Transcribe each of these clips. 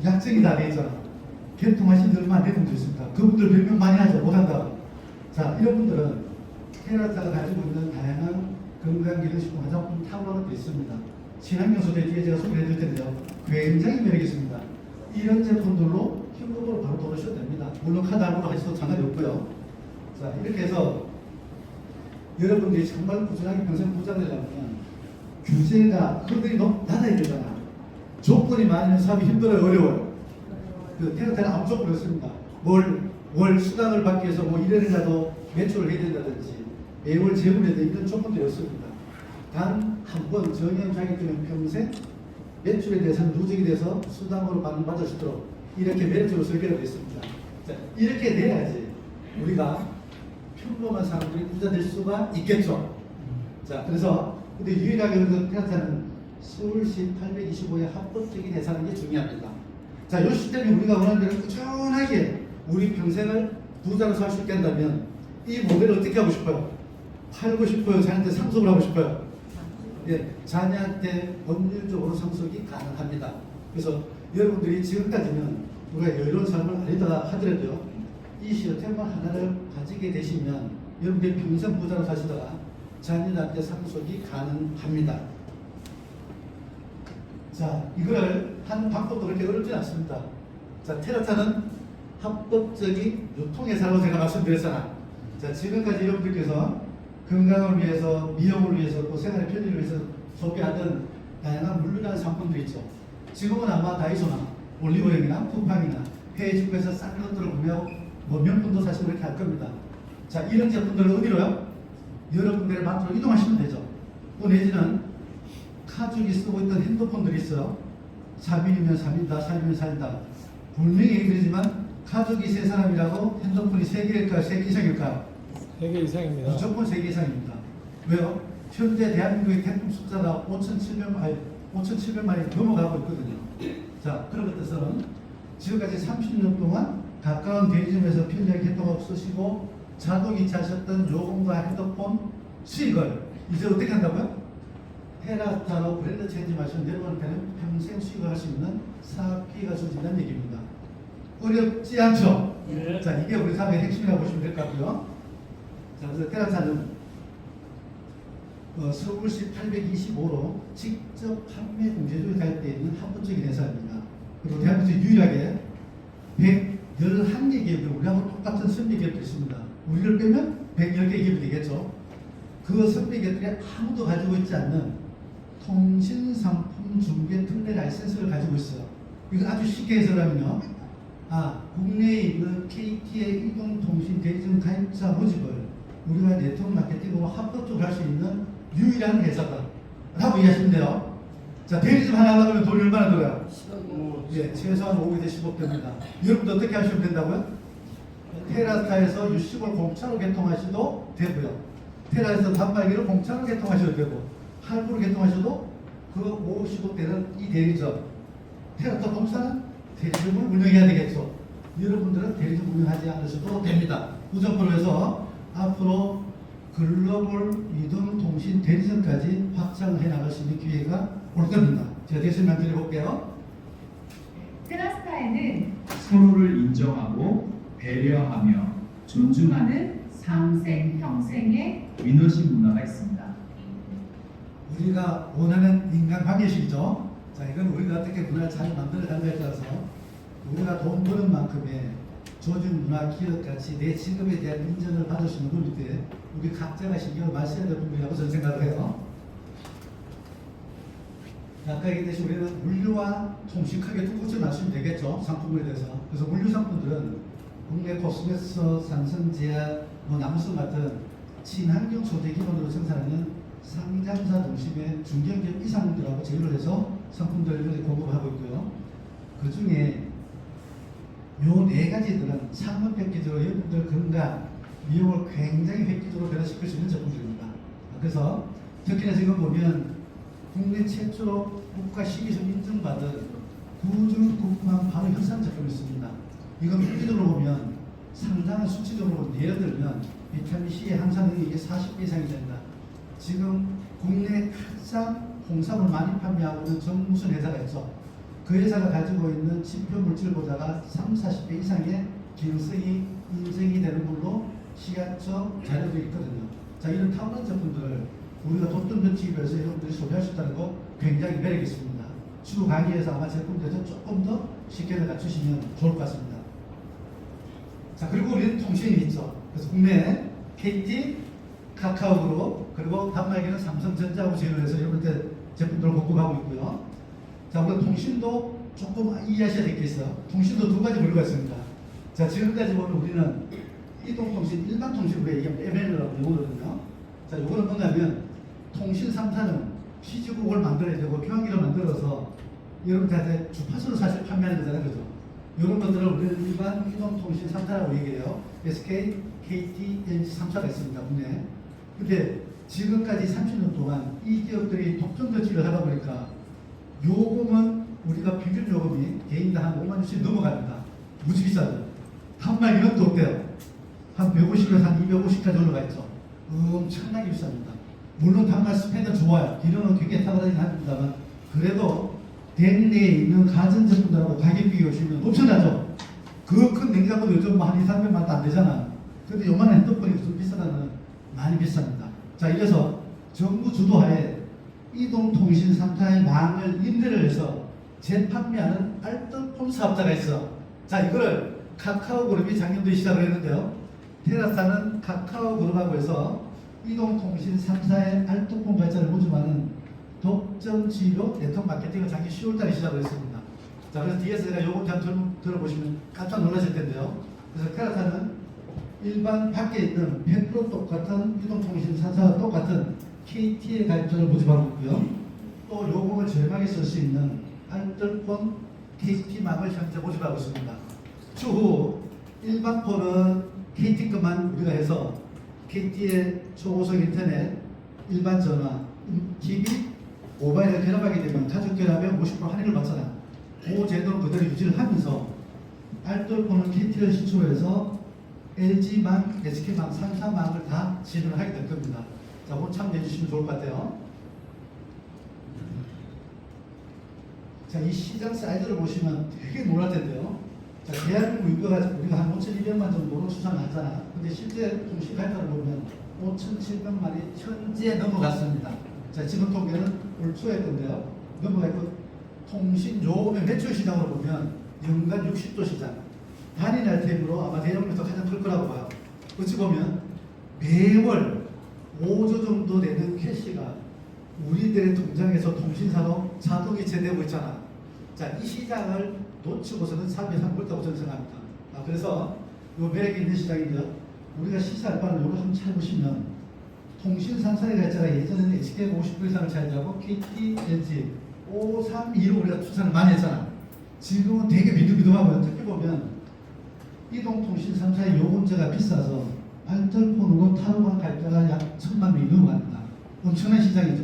약정이 다 돼 있잖아. 개통하신 지 얼마 안 되는 분도 있습니다. 그분들 변명 많이 하죠. 못한다. 자, 이런 분들은 테라타가 가지고 있는 다양한 건강기능식품 화장품 탑으로 되어 있습니다. 친환경 소재 뒤에 제가 소개해 드릴 텐데요. 굉장히 매력이 있습니다. 이런 제품들로 현금으로 바로 돌으셔도 됩니다. 물론 카드 할부로 하셔도 상관이 없고요. 자, 이렇게 해서 여러분들이 정말 꾸준하게 평생 부자 되려면 규제가 허들이 낮아야 되잖아. 조건이 많으면 사업이 힘들어요, 어려워요. 그 테라타는 아무 조건이 없습니다. 월 수당을 받기 위해서 뭐 1년이라도 매출을 해야 된다든지 매월 재물에도 이런 조건들이 없습니다. 단 한 번 정형자격이 되면 평생 매출에 대해서는 누적이 돼서 수당으로 받을 수 있도록 이렇게 매출로 설계가 되어 있습니다. 자, 이렇게 돼야지 우리가 평범한 사람들이 부자 될 수가 있겠죠. 자, 그래서 근데 유일하게 그 테라타는 서울시 825의 합법적인 회사라는 게 중요합니다. 자, 이 시스템이 우리가 원하는 대로 꾸준하게 우리 평생을 부자로 살 수 있게 한다면 이 모델을 어떻게 하고 싶어요? 팔고 싶어요? 자녀한테 상속을 하고 싶어요? 예, 자녀한테 법률적으로 상속이 가능합니다. 그래서 여러분들이 지금까지는 우리가 여유로운 삶을 아니다 하더라도요, 이 시스템을 하나를 가지게 되시면 여러분들이 평생 부자로 사시다가 자녀한테 상속이 가능합니다. 자, 이거를 하는 방법도 그렇게 어렵지 않습니다. 자, 테라타는 합법적인 유통회사라고 제가 말씀드렸잖아. 자, 지금까지 여러분들께서 건강을 위해서, 미용을 위해서, 또 생활의 편의를 위해서 소비하던 다양한 물류라는 상품도 있죠. 지금은 아마 다이소나 올리브영이나 쿠팡이나 해외 직구에서 싼 것들을 구매하고 뭐 명품도 사실 그렇게 할 겁니다. 자, 이런 제품들을 어디로요? 여러분들의 마트로 이동하시면 되죠. 또 내지는 가족이 쓰고 있던 핸드폰들이 있어요. 3인이면 3인다, 4인이면 4인다. 분명히 얘기드리지만 가족이 3사람이라고 핸드폰이 3개일까요? 3개 이상일까요? 3개 이상입니다. 무조건 3개 이상입니다. 왜요? 현재 대한민국의 태풍 숫자가 5,700만이 넘어가고 있거든요. 자, 그런 것들은 지금까지 30년 동안 가까운 대리점에서 편리하게 개통하고 쓰시고 자동이체 하셨던 요금과 핸드폰 수익을 이제 어떻게 한다고요? 테라타로 브랜드 체인지 마시는 여러분한테는 평생 수익을 할 수 있는 사업 기회가 주어진다는 얘기입니다. 어렵지 않죠? 네. 자, 이게 우리 사업의 핵심이라고 보시면 될 것 같고요. 자, 그래서 테라타는 서울시 825로 직접 판매 공제조에 가입되어 있는 합법적인 회사입니다. 그리고 대한민국 유일하게 111개 기업이 우리하고 똑같은 선배 기업도 있습니다. 우리를 빼면 110개 기업이 되겠죠. 그 선배 기업들이 아무도 가지고 있지 않는 통신상품 중개 특례 라이센스를 가지고 있어요. 이거 아주 쉽게 해석하면요. 국내에 있는 KT의 이동통신 대리점 가입자 모집을 우리가 네트워크 마케팅으로 합법적으로 할 수 있는 유일한 회사다 라고 이해하시면 돼요. 자, 대리점 하나 하려면 돈이 얼마나 들어요? 10억. 예, 최소한 5억에서 10억 됩니다. 여러분도 어떻게 하시면 된다고요? 테라타에서 유식을 공짜로 개통하셔도 되고요. 테라에서 단말기를 공짜로 개통하셔도 되고 할부로 개통하셔도 그 5억, 10억 되는 이 대리점 테라타 공사는 대리점을 운영해야 되겠죠. 여러분들은 대리점 운영하지 않으셔도 됩니다. 우선으로 해서 앞으로 글로벌 이동통신 대리점까지 확장을 해나갈 수 있는 기회가 올 겁니다. 제가 대신 말씀드려볼게요. 테라스타에는 서로를 인정하고 배려하며 존중하는 상생, 평생의 위너십 문화가 있습니다. 우리가 원하는 인간관계식이죠. 자, 이건 우리가 어떻게 문화를 잘 만들어가느냐에 따라서 우리가 돈 버는 만큼의 조직 문화, 기업 가치, 내 직업에 대한 인정을 받을 수 있는 부분일 때 우리 각자가 신경을 많이 써야 될 부분이라고 저는 생각을 해요. 아까 얘기했듯이 우리는 물류와 통신 크게 두 곳을 나누시면 되겠죠. 상품에 대해서. 그래서 물류 상품들은 국내 코스메스, 삼성제약, 남성 같은 친환경 소재 기반으로 생산하는 상장사 중심의 중견기업 이상들하고 제휴를 해서 상품들을 공급하고 있고요. 그 중에 요 4가지들은 상품 패키지로 여러분들 건강, 미용을 굉장히 획기적으로 변화시킬 수 있는 제품들입니다. 그래서 특히나 지금 보면 국내 최초로 국가 시기서 인증받은 구중국만 바로 협상 제품이 있습니다. 이건 획기적으로 보면 상당한 수치적으로 보면 예를 들면 비타민C의 함산량이 이게 40배 이상이 된다. 지금 국내 가장 홍삼을 많이 판매하고 있는 정무순 회사가 있죠. 그 회사가 가지고 있는 지표 물질 보다가 30, 40배 이상의 기능성이 인정이 되는 걸로 시각적 자료도 있거든요. 자, 이런 탐론 제품들을 우리가 돈돈 면치기에서 여러분들이 소비할 수 있다는 거 굉장히 매력 있습니다. 추후 강의에서 아마 제품들에서 조금 더 쉽게 갖추시면 좋을 것 같습니다. 자, 그리고 우리는 통신이 있죠. 그래서 국내에 KT, 카카오그룹, 그리고 단말기는 삼성전자하고 제휴해서 여러분들 제품들을 공급하고 있고요. 자, 우리가 통신도 조금 이해하셔야 될 게 있어요. 통신도 두 가지 분류가 있습니다. 자, 지금까지 보면 우리는 이동통신, 일반통신 우리가 얘기하면 MN이라고 영어거든요. 자, 요거는 뭐냐면 통신 3사는 피지국을 만들어야 되고 교환기를 만들어서 여러분들한테 주파수를 사실 판매하는 거잖아요. 그죠? 이런 것들을 우리는 일반 이동통신 3사라고 얘기해요. SK, KT, LG 3사가 있습니다. 국내에. 근데 지금까지 30년 동안 이 기업들이 독점 조치를 하다 보니까 요금은 우리가 평균 요금이 개인당 한 5만 원씩 넘어갑니다. 무지 비싸죠. 단말기는 또 어때요? 한 150에서 한 250까지 올라가 있죠. 엄청나게 비쌉니다. 물론 단말 스펙은 좋아요. 기능은 굉장히 탁월하긴 합니다만 그래도 대내에 있는 가전제품들하고 가격 비교하시면 엄청나죠. 그 큰 냉장고도 요즘 한 2, 300만 원도 안 되잖아. 근데 요만한 핸드폰이 좀 비싸다는 많이 비쌉니다. 자, 이래서 정부 주도하에 이동통신 3사의 망을 임대를 해서 재판매하는 알뜰폰 사업자가 있어. 자, 이거를 카카오그룹이 작년도에 시작을 했는데요. 테라스타는 카카오그룹하고 해서 이동통신 3사의 알뜰폰 발전을 모집하는 독점 지로 네트워크 마케팅을 작년 10월달에 시작을 했습니다. 자, 그래서 뒤에서 제가 요거 좀 들어보시면 깜짝 놀라실 텐데요. 그래서 테라스타는 일반 밖에 있는 100% 똑같은 이동통신 3사와 똑같은 KT의 가입자를 모집하고 있고요. 또 요금을 저렴하게 쓸 수 있는 알뜰폰 KT망을 현재 모집하고 있습니다. 추후 일반 폰은 KT급만 우리가 해서 KT의 초고속 인터넷, 일반 전화, TV, 모바일을 결합하게 되면 가족 결합에 50% 할인을 받잖아요. 그 제도는 그대로 유지를 하면서 알뜰폰은 KT를 시초로 해서 LG망, SK망, 3사망을 다 진행을 하게 될 겁니다. 자, 오늘 참여해 주시면 좋을 것 같아요. 자, 이 시장 사이즈를 보시면 되게 놀랄 텐데요. 자, 대한민국 우리가 한 5,200만 정도로 수상을 하잖아. 근데 실제 통신 가입자를 보면 5,700만이 현재 넘어갔습니다. 자, 지금 통계는 올 초에 건데요. 넘어갔고, 통신 요금의 매출 시장으로 보면 연간 60조 시장. 단일 아이템으로 아마 대형에서 가장 클 거라고 봐요. 어찌 보면 매월 5조 정도 되는 캐시가 우리들의 통장에서 통신사로 자동 이체되고 있잖아. 자, 이 시장을 놓치고서는 사업이 상 못다고 저는 생각합니다. 그래서 요 매력이 있는 시장인데요. 우리가 시세할 바를 요걸 한번 찾아보시면 통신 3사의 가입자가 예전에는 HK가 50% 이상을 차지하고 KT, LG 5, 3, 2로 우리가 투자를 많이 했잖아. 지금은 되게 비등비등하고요. 특히 보면 이동통신 3사의 요금제가 비싸서 알뜰폰으로 탈옥한 가입자가 약 1,000만 명이 넘어갑니다. 엄청난 시장이죠.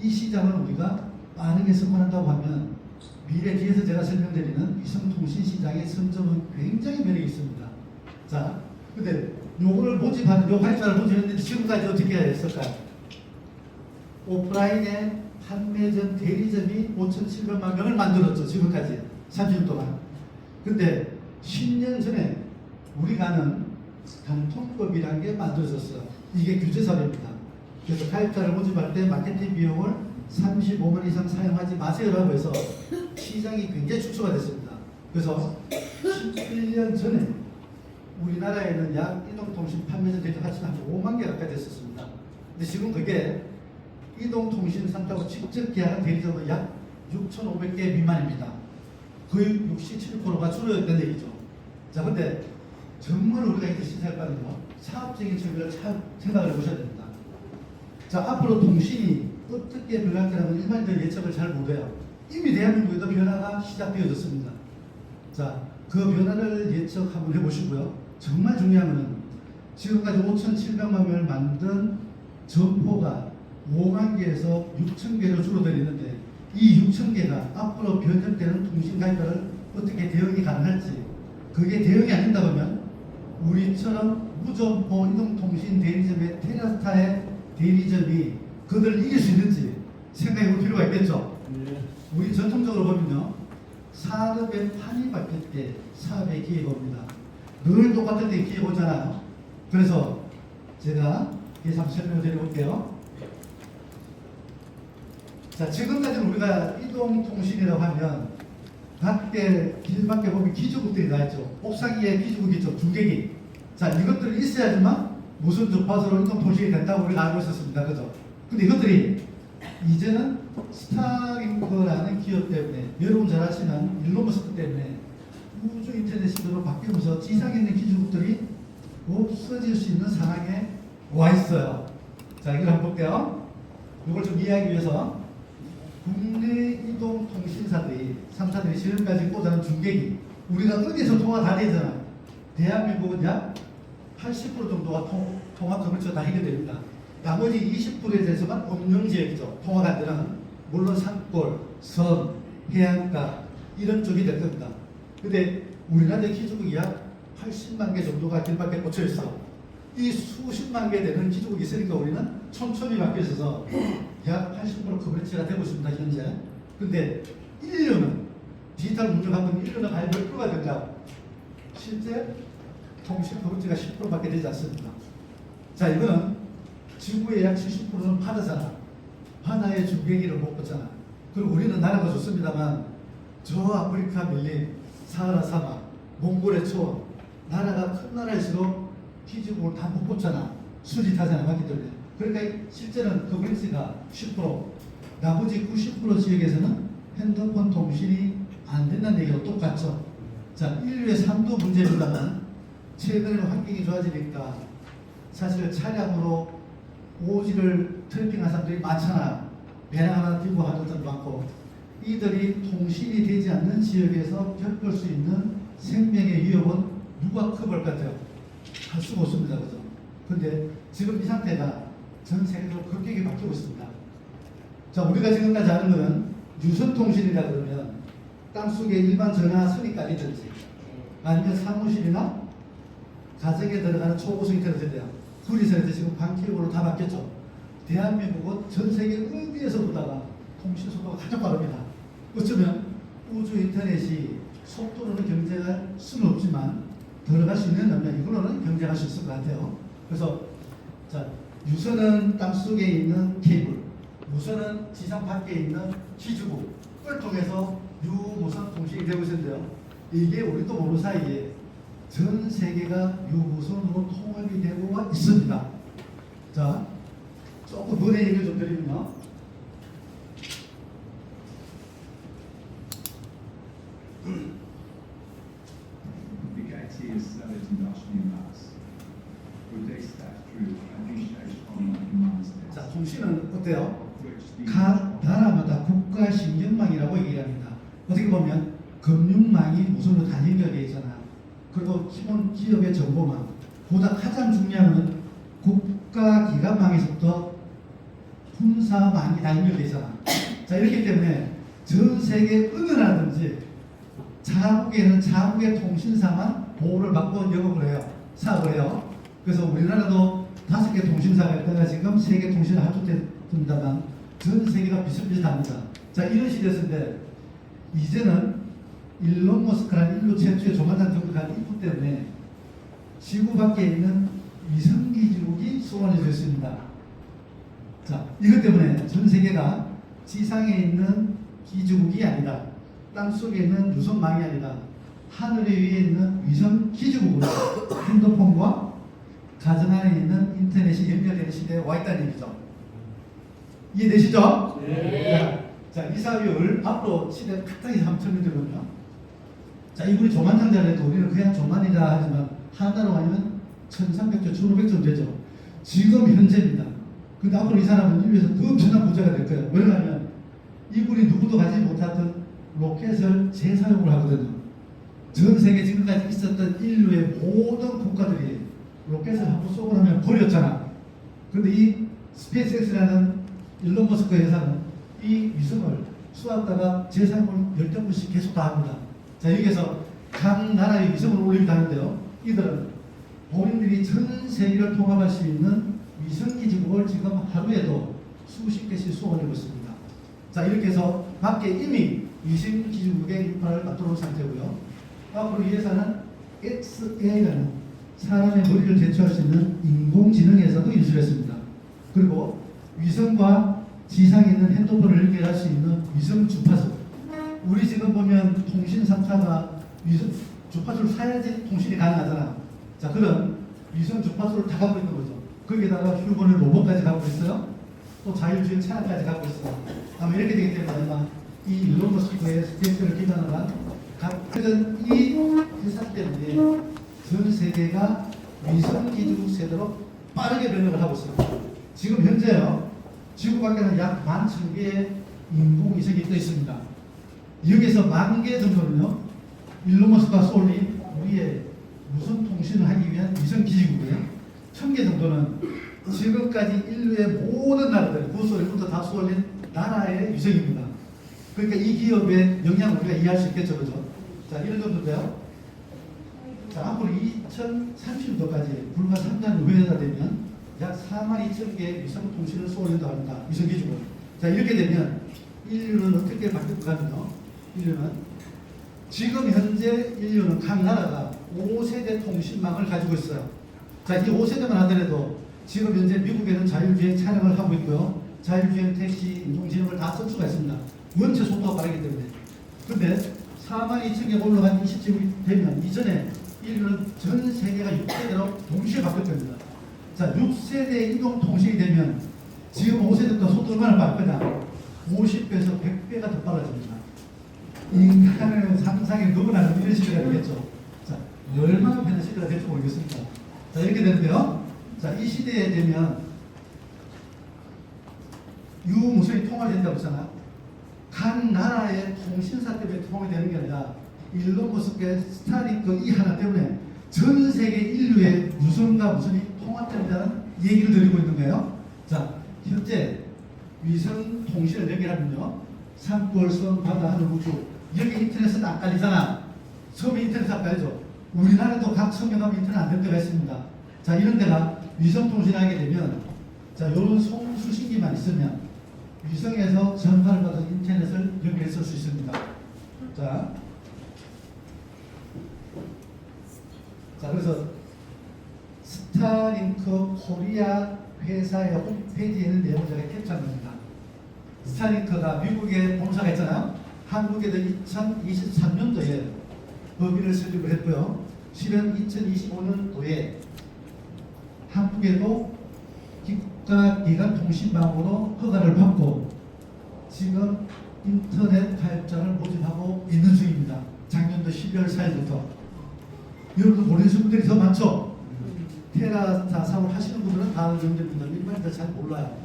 이 시장을 우리가 빠르게 접근한다고 하면 미래 뒤에서 제가 설명드리는 위성통신 시장의 선점은 굉장히 매력이 있습니다. 자, 근데 요거를 모집하는, 요 가입자를 모집했는데 지금까지 어떻게 했을까요? 오프라인의 판매점 대리점이 5,700만 명을 만들었죠. 지금까지 30년 동안. 근데 10년 전에 우리가 아는 단통법이라는 게 만들어졌어요. 이게 규제사례입니다. 그래서 가입자를 모집할 때 마케팅 비용을 35만 이상 사용하지 마세요라고 해서 시장이 굉장히 축소가 됐습니다. 그래서 11년 전에 우리나라에는 약 이동통신 판매점 대리점 합치면 한 5만 개 가까이 됐었습니다. 근데 지금 그게 이동통신 3사하고 직접 계약한 대리점은 약 6,500개 미만입니다. 거의 67%가 줄어졌다는 얘기죠. 자, 근데 정말 우리가 이제 시작할 바는요, 사업적인 측면을 잘 생각을 해보셔야 됩니다. 자, 앞으로 통신이 어떻게 변할 거라면 일반인들 예측을 잘 못해요. 이미 대한민국에도 변화가 시작되어졌습니다. 자, 그 변화를 예측 한번 해보시고요. 정말 중요한 것은 지금까지 5,700만 명을 만든 점포가 5만 개에서 6천 개로 줄어들었는데 이 6천 개가 앞으로 변경되는 통신 가입자를 어떻게 대응이 가능할지, 그게 대응이 안 된다 그러면 우리처럼 무점포 이동통신 대리점의 테라스타의 대리점이 그들을 이길 수 있는지 생각해 볼 필요가 있겠죠. 네. 우리 전통적으로 보면요, 산업의 판이 바뀔 때 사업에 기회 옵니다. 늘 똑같은 데 기회 오잖아요. 그래서 제가 한번 설명을 드려볼게요. 자, 지금까지는 우리가 이동통신이라고 하면 밖에 길 밖에 보면 기주국들이 나 있죠. 옥상 위에 기주국 있죠. 중계기. 자, 이것들이 있어야지만 무슨 주파수로 이동통신이 된다고 우리가 알고 있었습니다. 그죠? 근데 이것들이 이제는 스타링크라는 기업 때문에, 여러분 잘 아시는 일론 머스크 때문에 우주 인터넷 시대로 바뀌면서 지상에 있는 기주국들이 없어질 수 있는 상황에 와 있어요. 자, 이걸 한번 볼게요. 이걸 좀 이해하기 위해서 국내 이동통신사들이 3사들이 지금까지 꽂아놓은 중계기, 우리가 어디서 통화 다 되잖아. 대한민국은 약 80% 정도가 통화 커버처가 다 해결됩니다. 나머지 20%에 대해서만 운영지역이죠. 통화가 안 되는, 물론 산골, 섬, 해안가 이런 쪽이 될 겁니다. 근데 우리나라의 기주국이 약 80만 개 정도가 길밖에 꽂혀 있어. 이 수십만 개 되는 기주국이 있으니까 우리는 촘촘히 박혀 있어서 약 80% 커버리지가 되고 있습니다, 현재. 근데 인류는, 디지털 문제 갖고 인류는 과연 몇 프로가 될까? 실제 통신 커버리지가 10%밖에 되지 않습니다. 자, 이거는 지구의 약 70%는 바다잖아. 바다의 중계기를 못 보잖아. 그리고 우리는 나라가 좋습니다만 저 아프리카 밀림, 사하라 사막, 몽골의 초원, 나라가 큰 나라일수록 기지국을 다 못 뽑잖아. 수지타산을 받기 때문에. 그러니까 실제는 커버리지가 10%, 나머지 90% 지역에서는 핸드폰 통신이 안 된다는 얘기가 똑같죠. 자, 인류의 삶도 문제입니다만 최근에는 환경이 좋아지니까 사실 차량으로 오지를 트래핑하는 사람들이 많잖아. 배낭 하나 들고 하는 사람도 많고, 이들이 통신이 되지 않는 지역에서 겪을 수 있는 생명의 위협은 누가 커버할 것 같아요? 할 수가 없습니다. 그죠? 근데 지금 이 상태가 전 세계적으로 급격히 바뀌고 있습니다. 자, 우리가 지금까지 아는 것은 유선통신이라 그러면 땅속에 일반 전화선이 깔리든지 아니면 사무실이나 가정에 들어가는 초고속 인터넷인데요. 구리선에서 지금 반케이블로 다 바뀌었죠. 대한민국은 전 세계 어디에서보다가 통신 속도가 가장 빠릅니다. 어쩌면 우주 인터넷이 속도로는 경쟁할 수는 없지만 들어갈 수 있는 남면 이걸로는 경쟁할 수 있을 것 같아요. 그래서 자, 유선은 땅속에 있는 케이블, 무선은 지상 밖에 있는 기주국을 통해서 유무선 통신이 되고 있는데요. 이게 우리도 모르는 사이에 전 세계가 유무선으로 통합이 되고 있습니다. 자, 조금 눈에 얘기를 좀 드리면요. The gate is started in Russian mass. With this step through administration online commands 자, 통신은 어때요? 각 나라마다 국가 신경망이라고 얘기합니다. 어떻게 보면 금융망이 무선으로 다 연결되어 있잖아요. 그리고 기본 기업의 정보망, 보다 가장 중요한 건 국가기관망에서부터 군사망이 다 연결되어 있잖아. 자, 이렇기 때문에 전 세계 어느 나라든지 자국에는 자국의 통신사만 보호를 받고 영업을 해요. 사업을 해요. 그래서 우리나라도 5개 통신사가 있다가 지금 3개 통신을 합쳐졌습니다만 전 세계가 비슷비슷합니다. 자, 이런 시대였는데 이제는 일론 머스크라는 인류 최초의 조만간 정복한 인구 때문에 지구 밖에 있는 위성기지국이 소원해져 있습니다. 자, 이것 때문에 전 세계가 지상에 있는 기지국이 아니라 땅속에 있는 유선망이 아니라 하늘 위에 있는 위성 기지국으로 핸드폰과 가정 안에 있는 인터넷이 연결되는 시대에 와 있다는 얘기죠. 이해되시죠? 네. 자, 이 사업을 앞으로 시대 간단히 한번 설명드리면요. 자, 이분이 조만장자를 해도 우리는 그냥 조만이라 하지만 하나로 아니면 1300조, 1500조 되죠. 지금 현재입니다. 근데 앞으로 이 사람은 인류에서 더 엄청난 부자가 될 거예요. 왜냐하면 이분이 누구도 가지 못했던 로켓을 재사용을 하거든요. 전 세계 지금까지 있었던 인류의 모든 국가들이 로켓을 한번 쏘고 나면 버렸잖아. 근데 이 스페이스X라는 일론 머스크 회사는 이 위성을 쏘았다가 재사용을 10번씩 계속 다 합니다. 자, 여기에서 각 나라의 위성을 올리기도 하는데요. 이들은 본인들이 전 세계를 통합할 수 있는 위성기지국을 지금 하루에도 수십 개씩 쏘아내고 있습니다. 자, 이렇게 해서 밖에 이미 위성기지국의 일파를 맞도록 상태고요. 앞으로 이 회사는 XAI라는 사람의 머리를 대체할 수 있는 인공지능에서도 인수했습니다. 그리고 위성과 지상에 있는 핸드폰을 연결할 수 있는 위성 주파수. 우리 지금 보면 통신 3사가 위성 주파수를 사야지 통신이 가능하잖아. 자, 그런 위성 주파수를 다 갖고 있는 거죠. 거기에다가 휴대폰의 로봇까지 갖고 있어요. 또 자율주행 차량까지 갖고 있어요. 아마 이렇게 되기 때문에 아마 이 일론 머스크의 스케줄을 기반으로 한 각종 이 회사 때문에 전 세계가 위성기지국 세대로 빠르게 변형을 하고 있어요. 지금 현재요, 지구 밖에는 약 11,000개의 인공위성이 떠 있습니다. 여기서 10,000개 정도는요, 일론 머스크가 쏠린 우리의 무선 통신을 하기 위한 위성기지국이고요. 1,000개 정도는 지금까지 인류의 모든 나라들, 구소리부터 다 쏠린 나라의 위성입니다. 그러니까 이 기업의 영향을 우리가 이해할 수 있겠죠, 그죠? 자, 이런 정도인데요. 자, 앞으로 2030년도까지 불과 3년 후에다 되면 약 42,000개의 위성 통신을 쏘린다고 합니다. 위성기지국. 자, 이렇게 되면 인류는 어떻게 바뀔까 하면요. 인류는 지금 현재 인류는 각 나라가 5세대 통신망을 가지고 있어요. 자, 이 5세대만 하더라도 지금 현재 미국에는 자율주행 차량을 하고 있고요. 자율주행 택시, 인공지능을 다 쓸 수가 있습니다. 원체 속도가 빠르기 때문에. 근데 42,000개 올라간 20쯤이 되면 이전에 인류는 전 세계가 6세대로 동시에 바뀔 겁니다. 자, 6세대 이동 통신이 되면 지금 5세대보다 속도 얼마나 빠르냐? 50배에서 100배가 더 빨라집니다. 인간의 상상이 너무나 이런 시대가 되겠죠. 자, 얼마나 변한 시대가 될지 모르겠습니다. 자, 이렇게 되는데요. 자, 이 시대에 되면 유무선이 통화된다고 했잖아요. 각 나라의 통신사 때문에 통화이 되는 게 아니라 일론 머스크의 스타링크 이 하나 때문에 전 세계 인류의 무선과 무선이 통합된다는 얘기를 드리고 있는 거예요. 자, 현재 위성 통신을 연결하면요, 산불, 성, 바다, 하늘, 우주, 여기 인터넷은 안 깔리잖아. 섬에 인터넷 안 깔리죠. 우리나라도 각 섬에 가면 인터넷 안 될 때가 있습니다. 자, 이런 데가 위성 통신하게 되면, 자, 요런 송수신기만 있으면 위성에서 전파를 받아서 인터넷을 연결했을 수 있습니다. 자, 그래서 스타링크 코리아 회사의 홈페이지에 있는 내용을 제가 캡처한 겁니다. 스타링크가 미국에 본사가 있잖아요. 한국에도 2023년도에 법인을 설립을 했고요. 실은 2025년도에 한국에도 국가기관 통신망으로 허가를 받고 지금 인터넷 가입자를 모집하고 있는 중입니다. 작년도 12월 4일부터. 여러분들 모르시는 분들이 더 많죠? 테라스타 사업을 하시는 분들은 다 아는 정도입니다. 일반인들 잘 몰라요.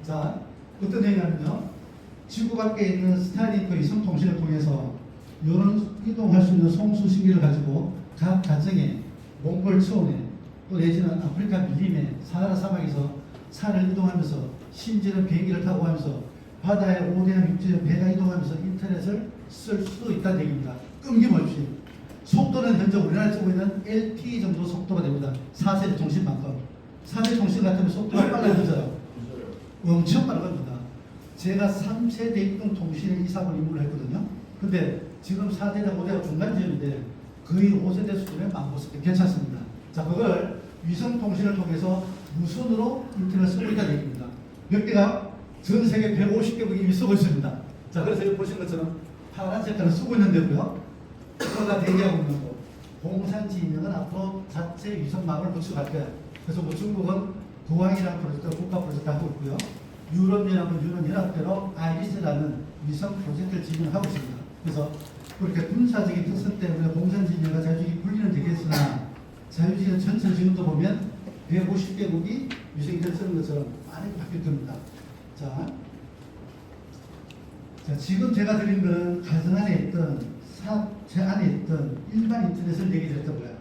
자, 어떤 얘기냐면요, 지구 밖에 있는 스타링크 위성통신을 통해서 이런 이동할 수 있는 송수신기를 가지고 각 가정에 몽골 초원에 또 내지는 아프리카 밀림에 사하라 사막에서 산을 이동하면서 심지어는 비행기를 타고 가면서 바다에 오대양 육지에 배가 이동하면서 인터넷을 쓸 수도 있다는 얘기입니다. 끊김없이. 속도는 현재 우리나라에 쓰고 있는 LTE 정도 속도가 됩니다. 4세대 통신만큼. 4세대 통신 같으면 속도가 빨라져요. 엄청 빠릅니다. 제가 3세대 이동 통신에 이사을 임무를 했거든요. 근데 지금 4세대 5대가 중간 지점인데 거의 5세대 수준의 망고스도 괜찮습니다. 자, 그걸 위성 통신을 통해서 무선으로 인터넷을 쓰고 있다는 얘기입니다. 몇 개가 전 세계 150개국이 이미 쓰고 있습니다. 자, 그래서 여기 보시는 것처럼 파란 색깔을 쓰고 있는데고요. 그거가 대기하고 있는 거. 공산진영은 앞으로 자체 위성망을 구축할 거예요. 그래서 뭐 중국은 구황이라는 프로젝트, 국가 프로젝트 하고 있고요. 유럽연합은 유럽연합대로 아이리스라는 위성 프로젝트를 진행하고 있습니다. 그래서 그렇게 군사적인 특성 때문에 공산진영과 자유주의 분리는 되겠으나 자유주의는 전체 지금도 보면 150개국이 위성인터넷 쓰는 것처럼 많이 바뀔 겁니다. 자, 지금 제가 드린 거는 가정 안에 있던 제 안에 있던 일반 인터넷을 얘기했던 거예요.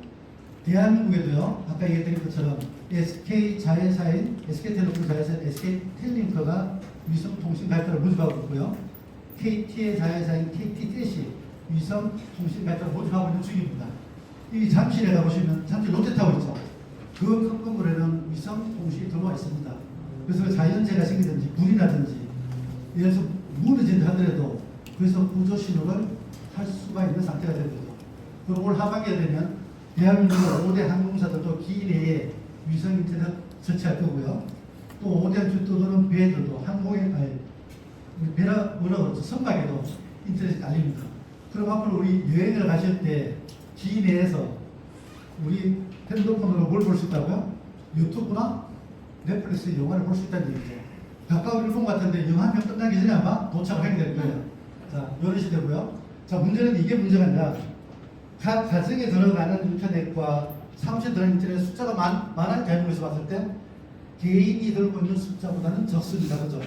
대한민국에도요, 아까 얘기했던 것처럼 SK 자회사인 SK텔레콤 자회사인 SK텔링크가 위성통신 가입자를 모집하고 있고요. KT의 자회사인 KT-이 위성통신 가입자를 모집하고 있는 중입니다. 이 잠실에 가보시면 잠실 롯데타워 있죠. 그 큰 건물에는 위성통신이 들어와 있습니다. 그래서 자연재해가 생기든지 불이 나든지 예를 들어서 무너진다 하더라도 그래서 구조 신호를 할 수가 있는 상태가 된 거죠. 그리고 올 하반기에 되면 대한민국 5대 항공사들도 기내에 위성 인터넷 설치할 거고요. 또 5대 주도도는 배들도 배라 뭐라고 그러죠? 선박에도 인터넷이 깔립니다. 그럼 앞으로 우리 여행을 가실 때 기내에서 우리 핸드폰으로 뭘 볼 수 있다고요? 유튜브나 넷플릭스 영화를 볼 수 있다는 얘기죠. 가까운 일본 같은데 영화 한 편 끝나기 전에 아마 도착을 하게 될 거예요. 자, 이런 시대고요. 자, 문제는 이게 문제가 아니라 각 가정에 들어가는 인터넷과 사무실에 들어가는 인터넷 숫자가 많은 대한민국에서 봤을 때 개인이 들고 있는 숫자보다는 적습니다. 그죠?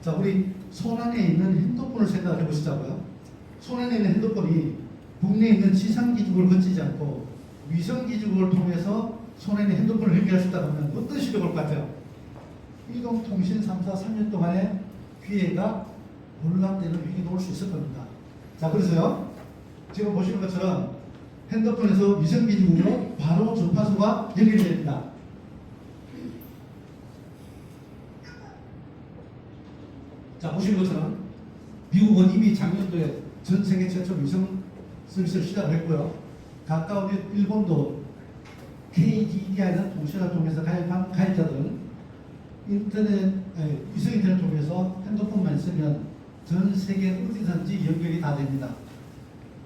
자, 우리 손 안에 있는 핸드폰을 생각해 보시자고요. 손 안에 있는 핸드폰이 국내에 있는 지상 기지국을 거치지 않고 위성 기지국을 통해서 손에 있는 핸드폰을 연결할 수 있다고 하면 어떤 시대가 올 것 같아요? 이동통신 3사 3년 동안의 기회가 혼란되는 위기가 올 수 있을 겁니다. 자, 그래서요. 지금 보시는 것처럼 핸드폰에서 위성 기지국으로 바로 주파수가 연결이 됩니다. 자, 보시는 것처럼 미국은 이미 작년도에 전 세계 최초 위성 서비스를 시작을 했고요. 가까운 일본도 KDDI라는 통신을 통해서 가입한 가입자들은 위성 인터넷 통해서 핸드폰만 있으면 전 세계 어디든지 연결이 다 됩니다.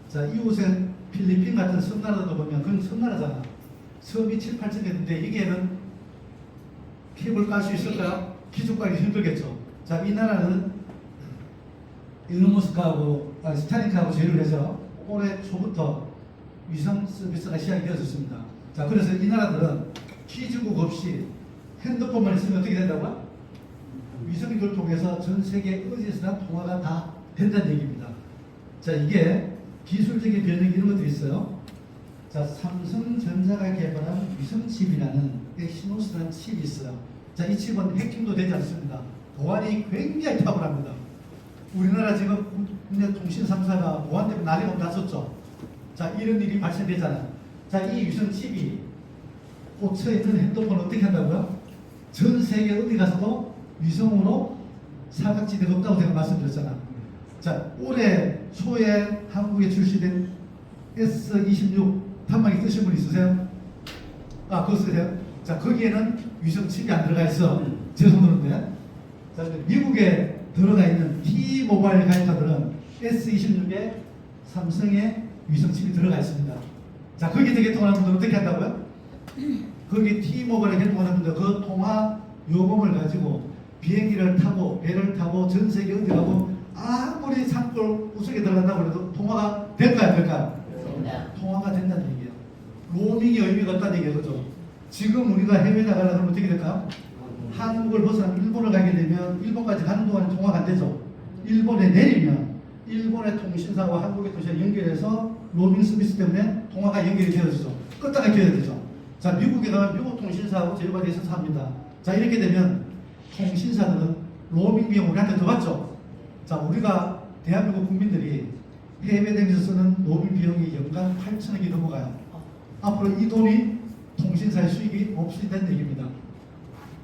자, 이웃에 필리핀 같은 섬나라도 보면 그건 섬나라잖아. 섬이 7, 8천 개인데 여기에는 케이블 깔 수 있을까요? 기존 깔기 힘들겠죠. 자, 이 나라는 일론 머스크하고 스타링크하고 제휴를 해서 올해 초부터 위성 서비스가 시작이 되었습니다. 자, 그래서 이 나라들은 기지국 없이 핸드폰만 있으면 어떻게 된다고요? 위성기를 통해서 전 세계 어디에서나 통화가 다 된다는 얘기입니다. 자, 이게 기술적인 변형 이런 것들이 있어요. 자, 삼성전자가 개발한 위성칩이라는 엑시노스라는 칩이 있어요. 자, 이 칩은 해킹도 되지 않습니다. 보안이 굉장히 탁월합니다. 우리나라 지금 국내 통신 3사가 보안 때문에 난리가 났었죠. 자, 이런 일이 발생되잖아요. 자, 이 위성 칩이 꽂혀 있는 핸드폰을 어떻게 한다고요? 전 세계 어디 가서도 위성으로 사각지대가 없다고 제가 말씀드렸잖아. 자, 올해 초에 한국에 출시된 S26 탐방기 쓰신 분 있으세요? 아, 그거 쓰세요? 자, 거기에는 위성 칩이 안 들어가 있어. 제 손으로인데. 자, 미국에 들어가 있는 T-모바일 가입자들은 S26에 삼성의 위성 칩이 들어가 있습니다. 자, 거기에 개통하는 분들은 어떻게 한다고요? 거기 T-모바일에 개통하는 분들 그 통화 요금을 가지고 비행기를 타고 배를 타고 전 세계 어디 가고 아무리 산골 구석에 들어간다고 해도 통화가 될까요? 안 될까요? 통화가 된다는 얘기예요. 로밍이 의미가 없다는 얘기예요. 그죠? 지금 우리가 해외 나가려고 하면 어떻게 될까요? 한국을 벗어나 일본을 가게 되면 일본까지 가는 동안에 통화가 안 되죠. 일본에 내리면 일본의 통신사와 한국의 통신사 연결해서 로밍 서비스 때문에 통화가 연결이 되어지죠. 껐다가 켜야 되죠. 자, 미국에 가면 미국 통신사하고 제휴가 돼 있어서 합니다. 자, 이렇게 되면 통신사들은 로밍 비용 우리한테 더 받죠. 자, 우리가 대한민국 국민들이 해외 다니면서 쓰는 로밍 비용이 연간 8천억이 넘어가요. 앞으로 이 돈이 통신사의 수익이 없이 된 얘기입니다.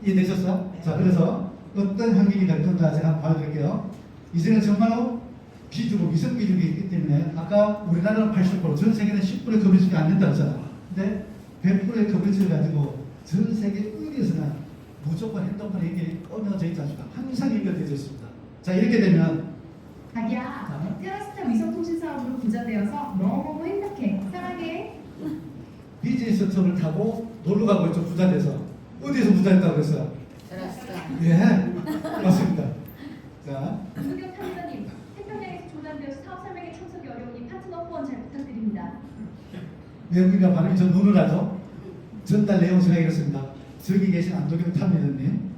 이해되셨어요? 자, 그래서 어떤 환경이 될 건가 제가 한번 보여드릴게요. 이제는 정말로 기지국, 위성 기지국이 있기 때문에 아까 우리나라는 80%, 전 세계는 10%의 커버리지가 안 된다고 했잖아요. 근데 100%의 커버리지를 가지고 전 세계 어디에서나 무조건 핸드폰에 연결이 꺼내져 있지 않습니까? 항상 연결되어 있습니다. 자, 이렇게 되면 자기야, 테라스타 위성통신 사업으로 부자되어서 너무 행복해. 사랑해. 비즈니스 트럭을 타고 놀러 가고 있죠. 부자 돼서. 어디에서 부자 됐다고 그랬어요? 예, 맞습니다. 자, 김수경 탐사님, 태평양에서 조난되어서 사업 설명에 참석이 어려우니 파트너 후원 잘 부탁드립니다. 외국인과 발음이 좀 눈을하죠. 전달 내용 제가 이렇습니다. 저기 계신 안도경 탐미드님,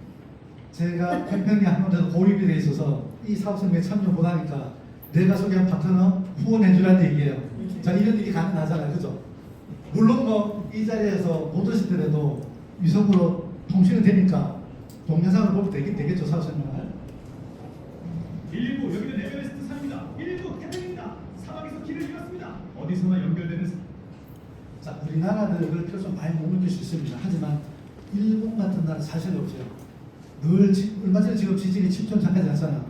제가 태평양 항공에서 고립이 돼 있어서 이 사업 설명에 참여 못하니까 내가 소개한 파트너 후원해주라는 얘기예요. 자, 이런 일이 가능하잖아요. 그죠? 물론 뭐 이 자리에서 못 오시더라도 위성으로 통신이 되니까 동영상을 보면 되겠죠. 사업 설명을. 119 여기는 에베레스트 산입니다. 119 태평입니다. 사막에서 길을 잃었습니다. 어디서나 연결되는 자, 우리나라들을 표정 많이 못 느낄 수 있습니다. 하지만 일본 같은 나라 사실 없죠. 늘 얼마 전에 지금 지진이 7.4까지 났잖아.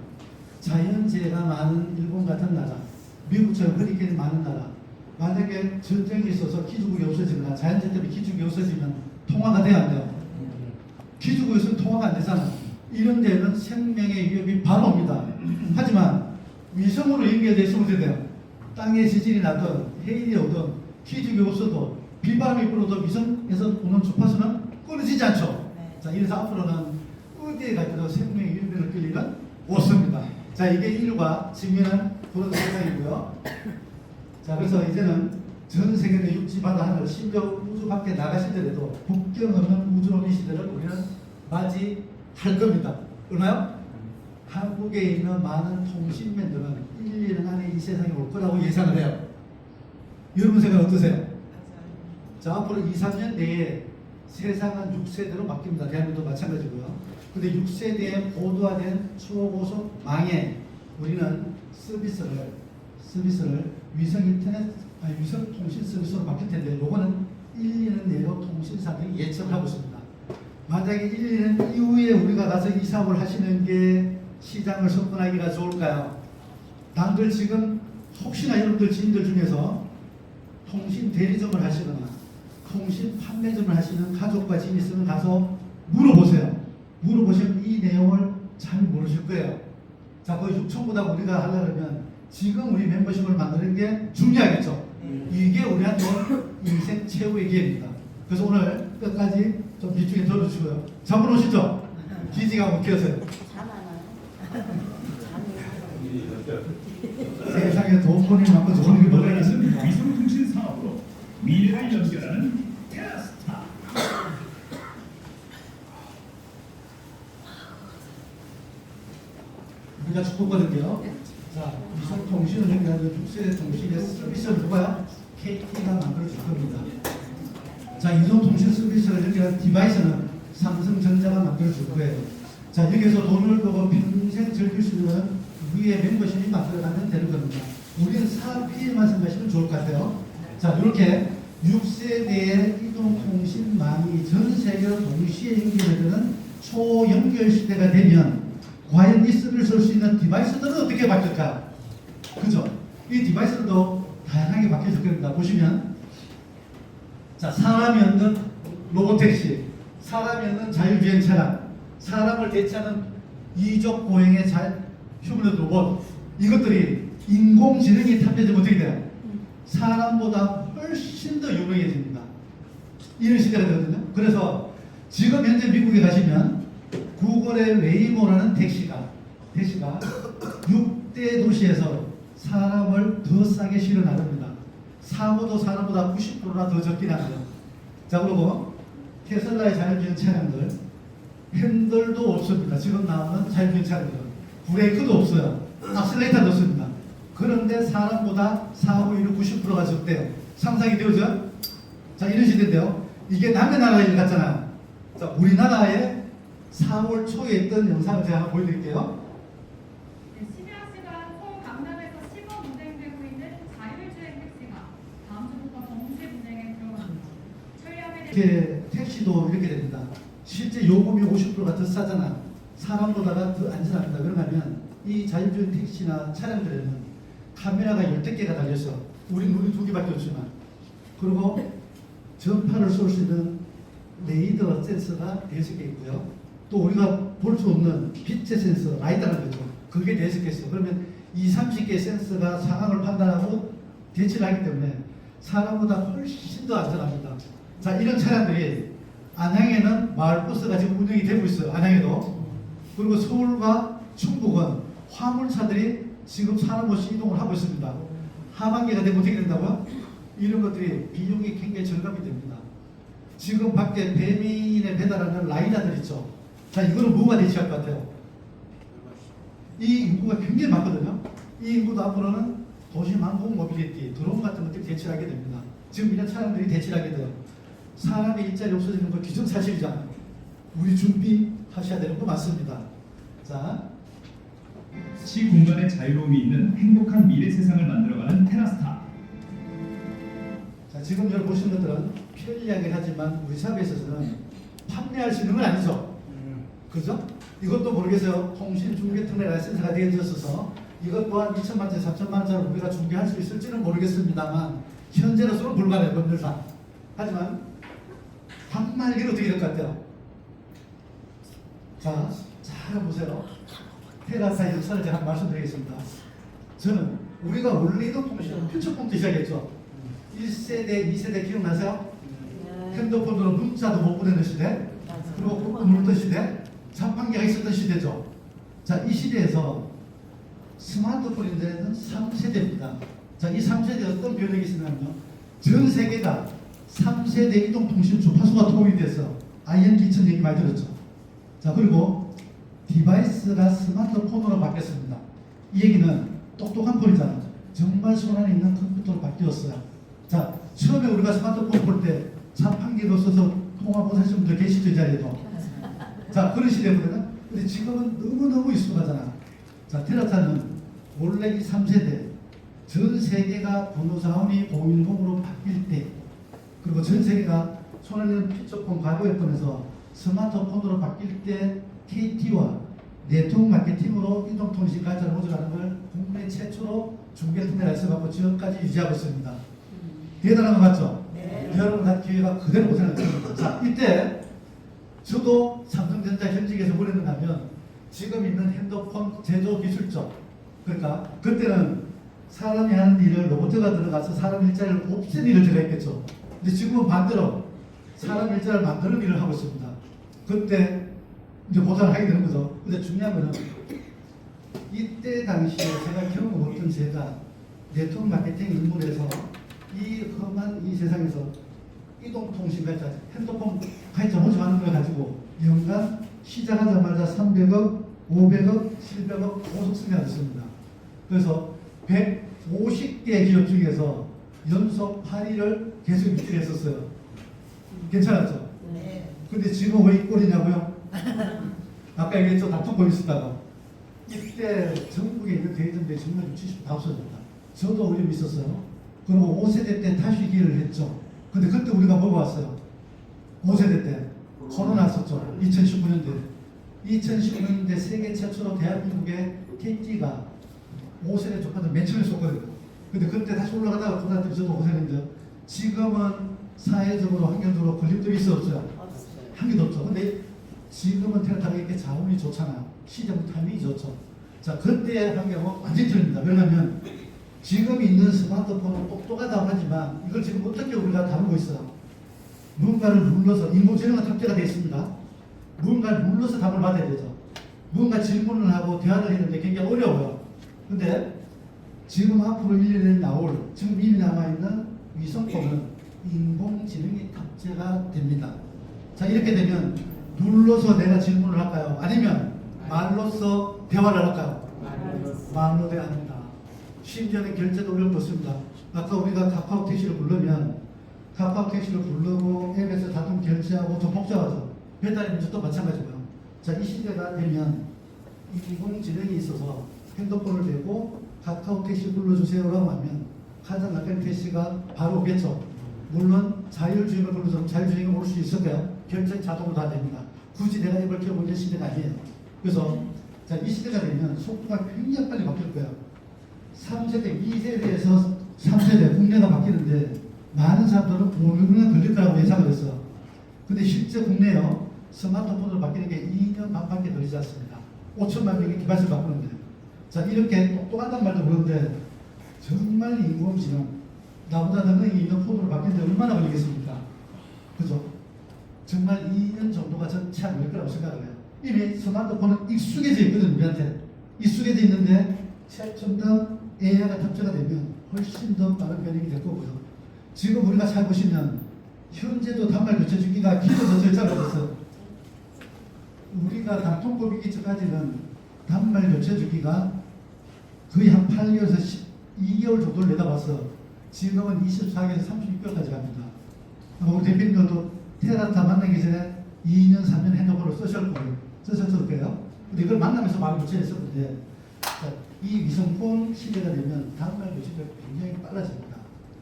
자연재해가 많은 일본 같은 나라, 미국처럼 허리케인이 많은 나라, 만약에 전쟁이 있어서 기지국이 없어지거나 자연재해 때문에 기지국이 없어지면 통화가 돼야 안 돼요. 기지국이 있으면 통화가 안 되잖아. 이런 데는 생명의 위협이 바로 옵니다. 하지만 위성으로 연결돼 있으면 어떻게 돼요? 땅에 지진이 나든 해일이 오든 기지국이 없어도 비바람이 불어도 위성에서 오는 주파수는 끊어지지 않죠. 자, 이래서 앞으로는 어디에 갈때도 생명의 위협을 느낄 일은 없습니다. 자, 이게 인류가 직면한 그런 세상이고요. 자, 그래서 이제는 전 세계의 육지, 바다, 하늘, 심지어 우주 밖에 나가시더라도 국경 없는 우주론의 시대를 우리는 맞이할 겁니다. 얼마요? 한국에 있는 많은 통신맨들은 1, 2년 안에 이 세상에 올 거라고 예상을 해요. 여러분 생각 어떠세요? 자, 앞으로 2, 3년 내에 세상은 6세대로 바뀝니다. 대한민국도 마찬가지고요. 근데 6세대의 고도화된 초고속 망에 우리는 서비스를 위성 통신 서비스로 바뀔 텐데, 요거는 1, 2년 내로 통신사들이 예측을 하고 있습니다. 만약에 1, 2년 이후에 우리가 가서 이 사업을 하시는 게 시장을 접근하기가 좋을까요? 당들 지금 혹시나 여러분들 지인들 중에서 통신 대리점을 하시거나 통신 판매점을 하시는 가족과 지인이 있으면 가서 물어보세요. 물어보시면 이 내용을 잘 모르실 거예요. 자, 그 6천보다 우리가 하려면 지금 우리 멤버십을 만드는 게 중요하겠죠. 이게 우리한테 인생 최후의 기회입니다. 그래서 오늘 끝까지 좀 집중해 들어주시고요. 잠을 오시죠? 기지가 웃겨서요. 세상에 돈벌이 만큼 좋은 게 뭐가 있습니까? 위성통신 사업으로 미래를 연결하는 테라스타. 우리가 축복받을게요. 자, 위성 통신을 연결하는 6세대 통신의 서비스를 누가요? KT가 만들어줄 겁니다. 자, 이동 통신 서비스를 연결하는 디바이스는 삼성전자가 만들어줄 거예요. 자, 여기서 돈을 벌고 평생 즐길 수 있는 위에 멤버십이 만들어가면 되는 겁니다. 우리는 사업 피해만 생각하시면 좋을 것 같아요. 자, 이렇게 6세대의 이동통신망이 전 세계로 동시에 연결되는 초연결 시대가 되면 과연 이 서비스를 쓸 수 있는 디바이스들은 어떻게 바뀔까? 그죠? 이 디바이스들도 다양하게 바뀌어질 겁니다. 보시면, 자, 사람이 없는 로봇택시, 사람이 없는 자율주행 차량, 사람을 대체하는 이족 보행의 휴머노id 로봇, 이것들이 인공지능이 탑재되면 어떻게 돼요? 사람보다 훨씬 더 유명해집니다. 이런 시대가 되거든요. 그래서 지금 현재 미국에 가시면 구글의 웨이모라는 택시가 6대 도시에서 사람을 더 싸게 실어 나릅니다. 사고도 사람보다 90%나 더 적긴 한데요. 자, 그리고 테슬라의 자율주행 차량들 핸들도 없습니다. 지금 나오는 자율주행 차량들은 브레이크도 없어요. 악셀레이터도 없습니다. 그런데 사람보다 사고율이 90%가 적대요. 상상이 되오죠? 자, 이런 시대인데요. 이게 남의 나라 일 같잖아요. 자, 우리나라에 4월 초에 있던 영상을 제가 한번 보여드릴게요. 네, 12시간 서울 강남에서 시범 운행되고 있는 자율주행 택시가 다음 주부터 정식 운행에 들어갑니다. 천리함에 이렇게 택시도 이렇게 됩니다. 실제 요금이 50%가 더 싸잖아. 사람보다가 더 안전합니다. 그러면 이 자율주행 택시나 차량들에는 카메라가 10개가 달려서 우리 눈이 2개밖에 없지만, 그리고 전파를 쏠 수 있는 레이더 센서가 6개 있고요. 또 우리가 볼 수 없는 빛의 센서, 라이다라는 거죠. 그게 6개 있어요. 그러면 20-30개의 센서가 상황을 판단하고 대처를 하기 때문에 사람보다 훨씬 더 안전합니다. 자, 이런 차량들이 안양에는 마을버스가 지금 운영이 되고 있어요. 안양에도. 그리고 서울과 충북은 화물차들이 지금 사람 없이 이동을 하고 있습니다. 하반기가 되면 어떻게 된다고요? 이런 것들이 비용이 굉장히 절감이 됩니다. 지금 밖에 배민에 배달하는 라이다들 있죠. 자, 이거는 뭐가 대체할 것 같아요? 이 인구가 굉장히 많거든요. 이 인구도 앞으로는 도시망공 모빌리티, 드론 같은 것들이 대체하게 됩니다. 지금 이런 차량들이 대체하게 돼요. 사람의 일자리 없어지는 건 기정사실이잖아요. 우리 준비하셔야 되는 거 맞습니다. 자, 시공간의 자유로움이 있는 행복한 미래 세상을 만들어가는 테라스타. 자, 지금 여러분 보시는 것들은 편리하긴 하지만 우리 사회에 있어서는 판매할 수 있는 건 아니죠. 그죠? 이것도 모르겠어요. 통신중개특례 라이센스가 되어져서 이것 또한 2천만 원, 3천만 원짜리 우리가 중개할 수 있을지는 모르겠습니다만 현재로서는 불가능해요. 법률상. 하지만 단말기로 어떻게 될 것 같아요? 자, 잘 보세요. 테라사의 역사를 제가 말씀드리겠습니다. 저는 우리가 원래 이동통신은 표적부터 시작했죠. 1세대, 2세대 기억나세요? 핸드폰으로 문자도 못 보내는 시대, 그리고 꾹꾹 누르던 시대, 자판기가 있었던 시대죠. 자, 이 시대에서 스마트폰인데는 3세대입니다. 자, 이 3세대에 어떤 변형이 있으냐면요. 전 세계가 3세대 이동통신 주파수가 도입이 돼서 ING 2000 얘기 많이 들었죠. 자, 그리고 디바이스가 스마트폰으로 바뀌었습니다. 이 얘기는 똑똑한 폰이잖아요. 정말 손 안에 있는 컴퓨터로 바뀌었어요. 자, 처음에 우리가 스마트폰 볼 때 자판기로 써서 통화 못 하시는 분들 계시죠, 이 자리에도. 자, 그런 시대거든요. 근데 지금은 너무너무 익숙하잖아. 자, 테라타는 원래 이 3세대 전 세계가 번호사원이 010으로 바뀔 때, 그리고 전 세계가 손에 있는 피처폰 과거에폰에서 스마트폰으로 바뀔 때 KT와 네트워크 마케팅으로 이동통신 발전을 모집하는 걸 국내 최초로 중개특례 라이센스 받고 지금까지 유지하고 있습니다. 대단한 거 맞죠? 네. 여러분 다 기회가 그대로 오세요. 자, 이때 저도 삼성전자 현직에서 뭘 했는가 하면 지금 있는 핸드폰 제조 기술적, 그러니까 그때는 사람이 하는 일을 로봇가 들어가서 사람 일자리를 없앤 일을 제가 했겠죠. 근데 지금은 반대로 사람 일자리를 만드는 일을 하고 있습니다. 그때 이제 보상을 하게 되는 거죠. 근데 중요한 거는 이때 당시에 제가 경험 없던 제가 네트워크 마케팅 인물에서 이 험한 이 세상에서 이동통신 가입자, 핸드폰 가입자 모집하는 걸 가지고 연간 시작하자마자 300억, 500억, 700억 고속 승리하였습니다. 그래서 150개 기업 중에서 연속 8위를 계속 유지했었어요. 괜찮았죠? 네. 근데 지금 왜 이 꼴이냐고요? 아까 얘기했죠. 다투고 있었다가. 이때 전국에 있는 대리점들이 정말 70% 다 없어졌다. 저도 어려움이 있었어요. 그리고 5세대 때 다시 기회를 했죠. 근데 그때 우리가 뭐가 왔어요? 5세대 때 코로나 왔었죠. 2019년도에. 2019년도에 세계 최초로 대한민국의 KT가 5세대 조건을 맨 처음에 줬거든요. 근데 그때 다시 올라가다가 코로나 때문에 저도 5세대인데 지금은 사회적으로 환경적으로 걸림돌이 있어 없어요? 없어요. 한 개도 없죠. 근데 지금은 테라타가 이렇게 자원이 좋잖아요. 시장 타이밍이 좋죠. 자, 그때의 환경은 완전히 틀립니다. 왜냐하면 지금 있는 스마트폰은 똑똑하다고 하지만 이걸 지금 어떻게 우리가 다루고 있어요? 무언가를 눌러서 인공지능은 탑재가 되어 있습니다. 무언가를 눌러서 답을 받아야 되죠. 무언가 질문을 하고 대화를 했는데 굉장히 어려워요. 근데 지금 앞으로 1년에 나올 지금 이미 남아있는 위성폰은 인공지능이 탑재가 됩니다. 자, 이렇게 되면 눌러서 내가 질문을 할까요? 아니면 말로써 대화를 할까요? 말로 돼야 합니다. 심지어는 결제도 어려운 것입니다. 아까 우리가 카카오 택시를 부르면 카카오 택시를 부르고 앱에서 자동 결제하고 좀 복잡하죠. 배달의 민족도 마찬가지고요. 자, 이 시대가 되면 인공지능이 있어서 핸드폰을 대고 카카오 택시 불러주세요라고 하면 가장 가까운 택시가 바로 오겠죠. 물론 자율주행을 불러서 자율주행을 올 수 있을까요? 결제 자동으로 다 됩니다. 굳이 내가 앱을 켜고 있는 시대가 아니에요. 그래서 자, 이 시대가 되면 속도가 굉장히 빨리 바뀔 거예요. 3세대, 2세대에서 3세대 국내가 바뀌는데 많은 사람들은 5년 걸릴 거라고 예상을 했어요. 근데 실제 국내요 스마트폰으로 바뀌는 게 2년 반밖에 걸리지 않습니다. 5천만 명이 디바이스를 바꾸는데, 자, 이렇게 똑똑하단 말도 그런데 정말 인공지능 나보다 능력이 있는 폰으로 바뀌는데 얼마나 걸리겠습니까? 그죠? 정말 2년 정도가 전체 안 걸릴 거라고 생각을 해요. 이미 스마트폰은 익숙해져 있거든, 우리한테. 익숙해져 있는데 최첨단 AI가 탑재가 되면 훨씬 더 빠른 변형이 될 거고요. 지금 우리가 살고 있으면 현재도 단말 교체 주기가 길어져서 짧아졌어요. 우리가 단통법이기 전까지는 단말 교체 주기가 거의 한 8개월에서 12개월 정도를 내다봐서 지금은 24개에서 36개월까지 갑니다. 우리 대표님도 테라타 만나기 전에 2년, 3년 핸드폰을 쓰셨을 거예요. 근데 이걸 만나면서 많이 교체했었는데, 이 위성폰 시대가 되면 단말 교체가 굉장히 빨라집니다.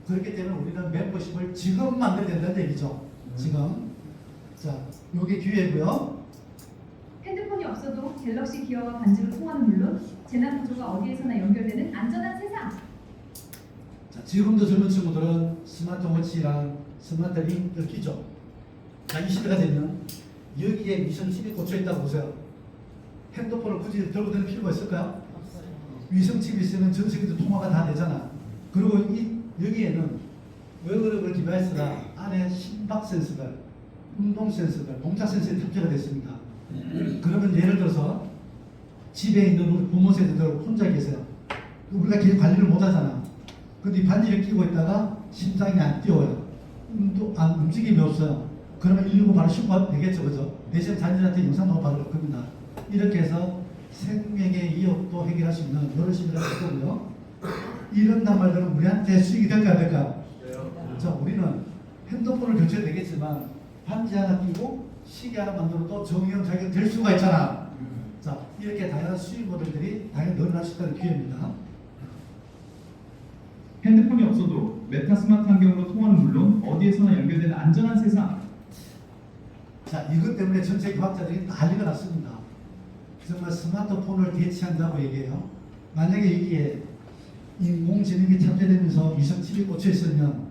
그렇기 때문에 우리는 멤버십을 지금 만들어야 된다는 얘기죠. 지금. 자, 요게 기회고요. 핸드폰이 없어도 갤럭시 기어와 반지로 통화는 물론 재난 구조가 어디에서나 연결되는 안전한 세상. 자, 지금도 젊은 친구들은 스마트워치랑 스마트링을 끼죠. 자, 이 시대가 되면 여기에 위성칩이 꽂혀 있다고 보세요. 핸드폰을 굳이 들고 다닐 필요가 있을까요? 위성칩이 있으면 전 세계도 통화가 다 되잖아. 그리고 여기에는 웨어러블 디바이스가 안에 심박 센서들, 운동 센서들, 동작 센서들이 탑재가 됐습니다. 그러면 예를 들어서 집에 있는 우리 부모 세대들 혼자 계세요. 우리가 계속 관리를 못 하잖아. 근데 반지를 끼고 있다가 심장이 안 뛰어요. 움직임이 없어요. 그러면 119 바로 신고하면 되겠죠, 그죠? 대신 자녀한테 영상통화 바로 올 겁니다. 이렇게 해서 생명의 위협도 해결할 수 있는 여러 시대가 될 거고요. 이런 단말들은 우리한테 수익이 될까 안 될까? 자, 우리는 핸드폰을 교체해도 되겠지만 반지 하나 끼고 시계 하나 만들어도 정의형 자격 될 수가 있잖아. 자, 이렇게 다양한 수익 모델들이 당연히 늘어날 수 있다는 기회입니다. 핸드폰이 없어도 메타 스마트 환경으로 통화는 물론 어디에서나 연결되는 안전한 세상. 자, 이것 때문에 전 세계 과학자들이 난리가 났습니다. 정말 스마트폰을 대체한다고 얘기해요. 만약에 여기에 인공지능이 탑재되면서 위성칩이 꽂혀 있으면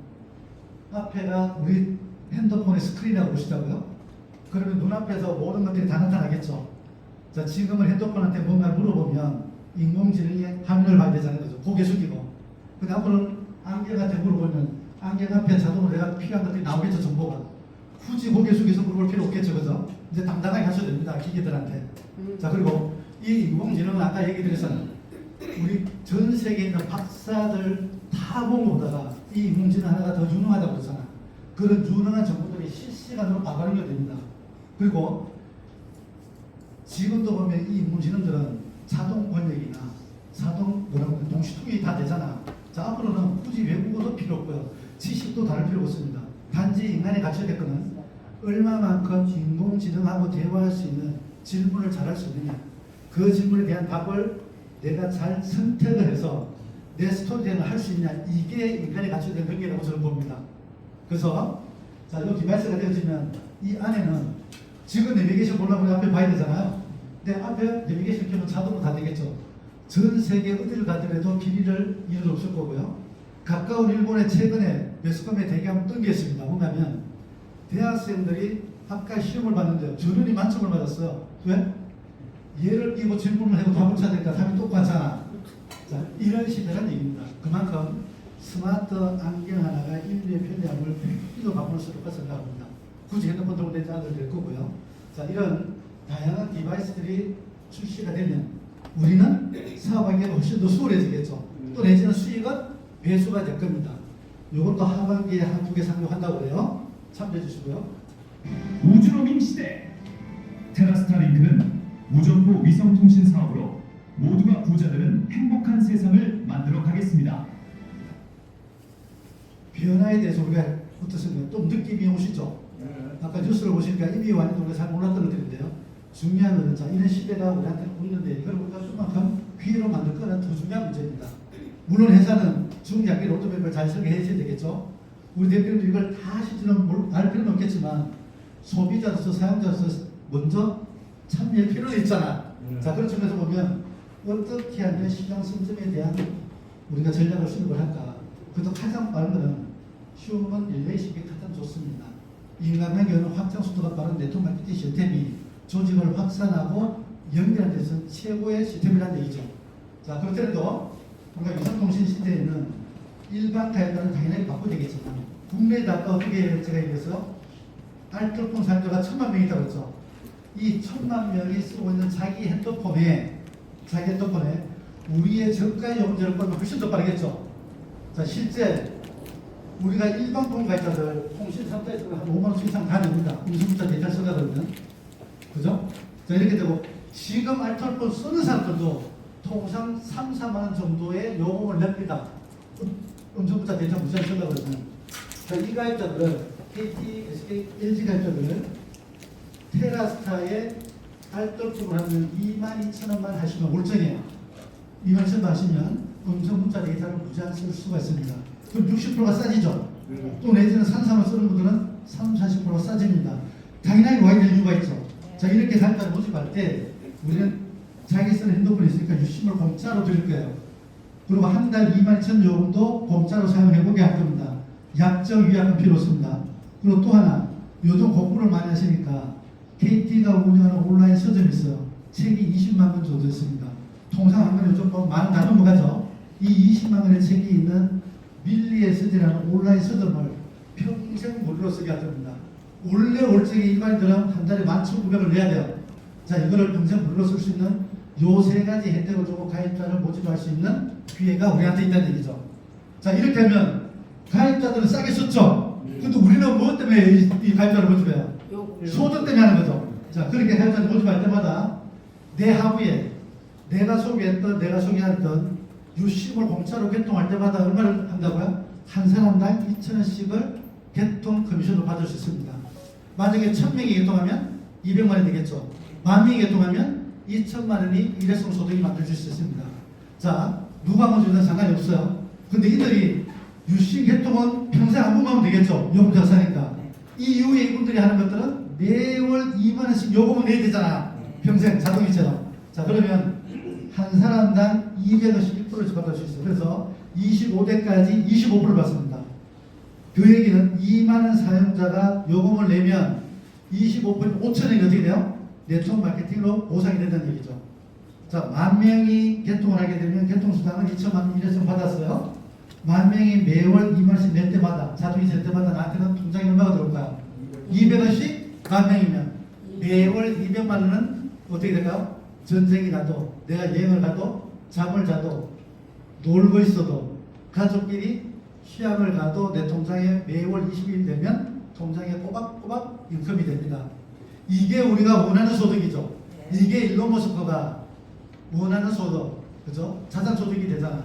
앞에가 우리 핸드폰의 스크린이라고 보시자고요. 그러면 눈앞에서 모든 것들이 다 나타나겠죠. 자, 지금은 핸드폰한테 뭔가를 물어보면 인공지능의 화면을 봐야 되잖아요. 그죠? 고개 숙이고. 근데 앞으로는 안경한테 물어보면 안경 앞에 자동으로 내가 필요한 것들이 나오겠죠, 정보가. 굳이 고개 숙여서 물어볼 필요 없겠죠, 그죠? 이제 당당하게 하셔도 됩니다, 기계들한테. 자, 그리고 이 인공지능은 아까 얘기 드렸잖아요. 우리 전 세계에 있는 박사들 다 보고 오다가 이 인공지능 하나가 더 유능하다고 그러잖아. 그런 유능한 정보들이 실시간으로 바로 연결됩니다. 그리고 지금도 보면 이 인공지능들은 자동 번역이나 자동 동시통역이 다 되잖아. 자, 앞으로는 굳이 외국어도 필요 없고요. 지식도 다를 필요가 없습니다. 단지 인간이 갖춰야 될 거는 얼마만큼 인공지능하고 대화할 수 있는 질문을 잘할 수 있느냐. 그 질문에 대한 답을 내가 잘 선택을 해서 내 스토리텔링을 할 수 있냐. 이게 인간이 갖춰야 될 능력이라고 저는 봅니다. 그래서 자, 이 디바이스가 되어지면 이 안에는 지금 내비게이션 보려면 앞에 봐야 되잖아요. 근데 앞에 내비게이션 켜면 자동으로 다 되겠죠. 전 세계 어디를 가더라도 길이를 잃을 없을 거고요. 가까운 일본에 최근에 매스컴에 대기하면 뜬 게 있습니다. 뭔가면 대학생들이 아까 시험을 봤는데 전원이 만점을 받았어요. 왜? 얘를 끼고 질문을 해도 답을 찾으니까 답이 똑같잖아. 자, 이런 시대란 얘기입니다. 그만큼 스마트 안경 하나가 인류의 편리함을 100% 바꿀 수 있다고 생각합니다. 굳이 핸드폰 들고 다니지 않아도 될 거고요. 자, 이런 다양한 디바이스들이 출시가 되면 우리는 사업하기가 훨씬 더 수월해지겠죠. 또 내지는 수익은 배수가 될 겁니다. 이것도 하반기에 한두 개 상용한다고 그래요. 참조해 주시고요. 우주로밍 시대. 테라스타링크는 무정보 위성통신 사업으로 모두가 부자되는 행복한 세상을 만들어 가겠습니다. 변화에 대해서 우리가 어떻습니까? 좀 느낌이 오시죠? 아까 뉴스를 보시니까 이미 완전 우리가 잘 몰랐던 것들인데요. 중요한 것은 자, 이런 시대가 우리한테 오는데 이걸 우리가 그만큼 기회로 만들 거는 더 중요한 문제입니다. 물론 회사는 중장기 로드맵을 잘 설계해 줘야 되겠죠. 우리 대표님도 이걸 다 하시지는 알 필요는 없겠지만 소비자로서 사용자로서 먼저 참여할 필요는 있잖아. 자, 그런 측면에서 보면 어떻게 하면 시장 선점에 대한 우리가 전략을 수립을 할까. 그래도 가장 빠른 것은 휴먼 릴레이션이 가장 좋습니다. 인간관계는 확장 속도가 빠른 네트워크 마케팅 시스템이 조직을 확산하고 연결하는 데서 최고의 시스템이라는 얘기죠. 자, 그렇더라도 우리가 위성통신 시대에는 일반 가입자는 당연히 바꿔야 되겠지만 국내에도 아까 어떻게 제가 얘기해서 알뜰폰 사용자가 1000만 명이 있다고 했죠. 이 1000만 명이 쓰고 있는 자기 핸드폰에 우리의 저가 용도를 걸면 훨씬 더 빠르겠죠. 자, 실제 우리가 일반 폰 가입자들 통신 상자에서 한 5만 원 이상 다 냅니다. 음성문자 데이터 쓰다 보면. 그죠? 자, 이렇게 되고 지금 알뜰폰 쓰는 사람들도 통상 3, 4만 원 정도의 요금을 냅니다. 음성문자 데이터 무시하게 쓰다 그러면. 자, 이 가입자들은 KT, SK, LG 가입자들은 테라스타에 알뜰폰을 하면 22,000원만 하시면 올전이에요. 22,000원 하시면 음성문자 데이터를 무제한 쓸 수가 있습니다. 그럼 60%가 싸지죠. 또 내지는 산삼을 쓰는 분들은 30, 40%가 싸집니다. 당연하게 와야 될 이유가 있죠. 자, 이렇게 사람들을 모집할 때 우리는 자기 쓰는 핸드폰이 있으니까 유심을 공짜로 드릴 거예요. 그리고 한 달 22,000 요금도 공짜로 사용해보게 할 겁니다. 약정 위약은 필요 없습니다. 그리고 또 하나, 요즘 공부를 많이 하시니까 KT가 운영하는 온라인 서점이 있어요. 책이 20만 권 정도 있습니다. 통상 한 권에 요즘 뭐 만 다 넘어가죠. 이 20만 권의 책이 있는 밀리의 서재라는 온라인 서점을 평생 무료로 쓰게 할 겁니다. 원래 월정의 일반인들은 한 달에 11,900을 내야 돼요. 자, 이거를 평생 무료로 쓸 수 있는 요 세 가지 혜택을 주고 가입자를 모집할 수 있는 기회가 우리한테 있다는 얘기죠. 자, 이렇게 하면 가입자들은 싸게 썼죠. 근데 우리는 뭐 때문에 이 가입자를 모집해요? 소득 때문에 하는 거죠. 자, 그렇게 가입자를 모집할 때마다 내 하부에 내가 소개했던 유심을 공짜로 개통할 때마다 얼마를 한다고요? 한 사람당 2,000원씩을 개통 커미션을 받을 수 있습니다. 만약에 1,000명이 개통하면 200만 원 되겠죠. 10,000명이 개통하면 2천만 원이 일회성 소득이 만들어질 수 있습니다. 자, 누가 먼저든 상관이 없어요. 근데 이들이 유심 개통은 평생 안 보면 되겠죠. 요금 사니까. 이 이후에 이분들이 하는 것들은 매월 2만 원씩 요금을 내야 되잖아. 평생 자동이처럼. 자, 그러면 한 사람당 200원씩 1%씩 받을 수 있어요. 그래서 25대까지 25%를 받습니다. 그 얘기는 2만 원 사용자가 요금을 내면 25% 5,000원이 어떻게 돼요? 네트워크 마케팅으로 보상이 된다는 얘기죠. 자, 10,000명이 개통을 하게 되면 개통수당은 2천만 원 일회성 받았어요. 10,000명이 매월 2만원씩 낼 때마다, 자동이 낼 때마다 나한테는 통장에 얼마가 들어올까요? 200원씩 10,000명이면 매월 200만 원은 어떻게 될까요? 전쟁이 나도, 내가 여행을 가도, 잠을 자도, 놀고 있어도, 가족끼리 휴양을 가도 내 통장에 매월 20일 되면 통장에 꼬박꼬박 인컴이 됩니다. 이게 우리가 원하는 소득이죠. 이게 일론 머스크가 원하는 소득, 그죠? 자산 소득이 되잖아.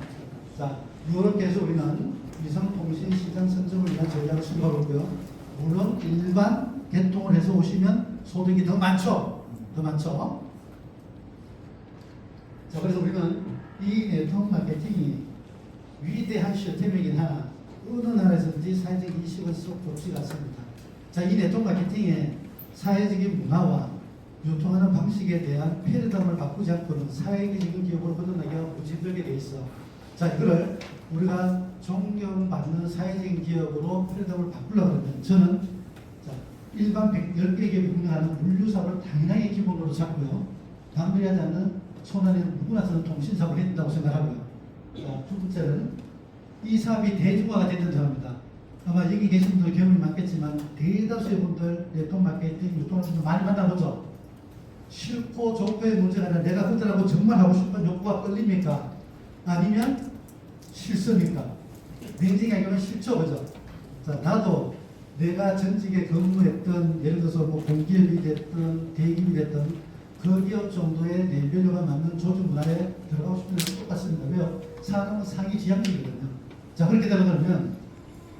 자, 이렇게 해서 우리는 위성통신 시장 선점을 위한 전략을 수립하고 있고요. 물론 일반 개통을 해서 오시면 소득이 더 많죠. 더 많죠. 자, 그래서 우리는 이 네트워크 마케팅이 위대한 시스템이긴 하나 어느 나라에서든지 사회적 인식은 쏙 좋지가 않습니다. 자, 이 네트워크 마케팅의 사회적인 문화와 유통하는 방식에 대한 패러다임을 바꾸지 않고는 사회적인 기업으로 거듭나기가 무지하게 돼 있어. 자, 이거를 우리가 존경받는 사회적인 기업으로 패러다임을 바꾸려고 하면 저는 자, 일반 10개 기업이 운영하는 물류사업을 당연하게 기본으로 잡고요. 남들이 하지 않는 손안에는 누구나 쓰는 통신사업을 해야 된다고 생각하고요. 자, 두 번째는 이 사업이 대중화가 됐던 사업입니다. 아마 여기 계신 분들 경험이 많겠지만 대다수의 분들 네트워크 마케팅, 유통을 좀 많이 만나보죠. 싫고 좋고의 문제가 아니라 내가 그들하고 정말 하고 싶은 욕구가 끌립니까? 아니면 싫습니까? 냉정히 얘기하면 싫죠, 그죠? 자, 나도 내가 전직에 근무했던 예를 들어서 뭐 공기업이 됐든 대기업이 됐든 그 기업 정도의 내별료가 맞는 조직 문화에 들어가고 싶은 게 똑같습니다. 왜요? 사람은 상위 지향적이거든요. 자, 그렇게 되면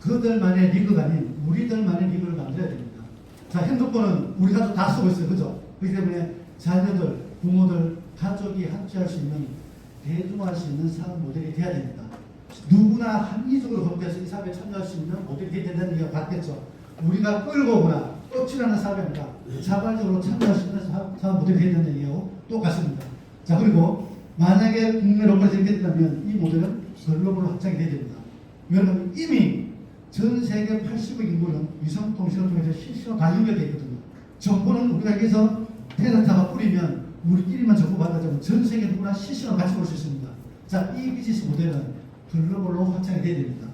그들만의 리그가 아닌 우리들만의 리그를 만들어야 됩니다. 자, 핸드폰은 우리 가족 다 쓰고 있어요. 그죠? 그렇기 때문에 자녀들, 부모들, 가족이 합치할 수 있는 대중화할 수 있는 사업 모델이 돼야 됩니다. 누구나 합리적으로 검토해서 이 사업에 참여할 수 있는 모델이 돼야 된다는 얘기가 맞겠죠. 우리가 끌고 오거나 억지라는 사업이 아니라 자발적으로 참여할 수 있는 사업 모델이 돼야 된다는 얘기하고 똑같습니다. 자, 그리고 만약에 국내 로컬에서 이렇게 된다면 이 모델은 글로벌로 확장이 돼야 됩니다. 왜냐하면 이미 전 세계 80억 인구는 위성통신을 통해서 실시간 다 연결되어 있거든요. 정보는 우리가 여기서 테라타가 뿌리면 우리끼리만 정보 받아주면 전 세계 누구나 실시간 같이 볼 수 있습니다. 자, 이 비즈니스 모델은 글로벌로 확장이 돼야 됩니다.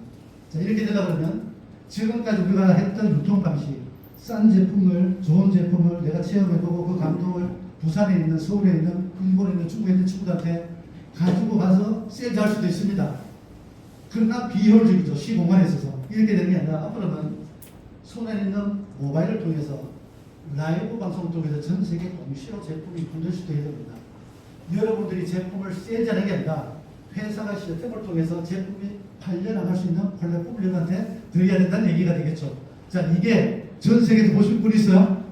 자, 이렇게 되다 보면 지금까지 우리가 했던 유통 방식, 싼 제품을, 좋은 제품을 내가 체험해보고 그 감동을 부산에 있는, 서울에 있는, 일본에 있는, 중국에 있는 친구들한테 가지고 가서 세일즈할 수도 있습니다. 그러나 비효율적이죠. 시공간에 있어서. 이렇게 되는 게 아니라 앞으로는 손에 있는 모바일을 통해서 라이브 방송을 통해서 전 세계 동시로 제품이 분될 수도 있게 됩니다. 여러분들이 제품을 세일즈하는 게 아니라 회사가 시스템을 통해서 제품이 팔려나갈 수 있는 플랫폼을 여러분한테 드려야 된다는 얘기가 되겠죠. 자, 이게 전 세계에서 보실 분 있어요?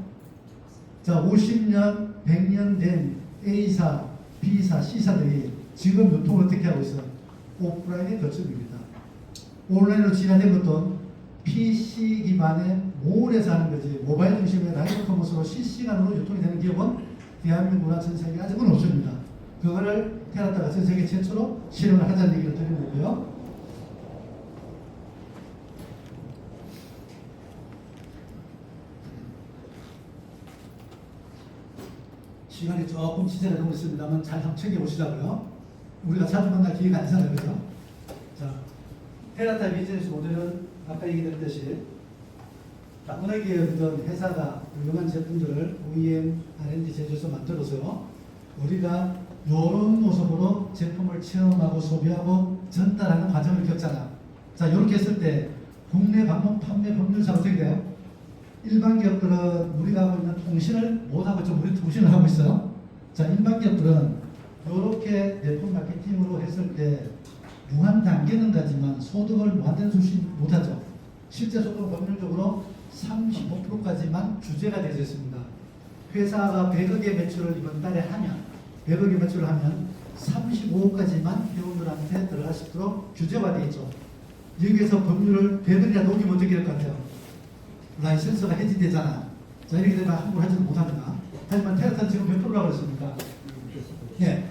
자, 50년, 100년 된 A사, B사, C사들이 지금 유통을 어떻게 하고 있어요? 오프라인의 거점입니다. 온라인으로 진화된 것도 PC 기반의 몰에서 하는 거지. 모바일 중심의 라이브 커머스로 실시간으로 유통이 되는 기업은 대한민국이나 전 세계 아직은 없습니다. 그거를 테라타가 전 세계 최초로 실험을 하자는 얘기를 드리는 거고요. 시간이 조금 지체가 되고 있습니다만 잘 한번 챙겨보시자고요. 우리가 자주 만날 기회가 아니잖아요. 그죠? 자, 테라타 비즈니스 모델은 아까 얘기드렸듯이 어느 기업이든 회사가 훌륭한 제품들을 OEM, R&D 제조해서 만들어서 우리가 이런 모습으로 제품을 체험하고 소비하고 전달하는 과정을 겪잖아. 자, 이렇게 했을 때 국내 방문 판매 법률상 어떻게 돼요? 일반 기업들은 우리가 하고 있는 통신을 못하고 있죠. 우리 통신을 하고 있어요. 자, 일반 기업들은 이렇게 제품 마케팅으로 했을 때 무한 단계는 가지만 소득을 무한대로 주지 못하죠. 실제 소득은 법률적으로 35%까지만 규제가 되어 있습니다. 회사가 100억의 매출을 이번 달에 하면 100억의 매출을 하면 35억까지만 회원들한테 들어갈 수 있도록 규제가 되어 있죠. 여기에서 법률을 100억이나 녹이면 어떻게 될 것 같아요? 라이센스가 해지되잖아. 자, 이렇게 되면 함부로 하지도 못합니다. 하지만 테라타는 지금 몇 프로라고 했습니까? 예.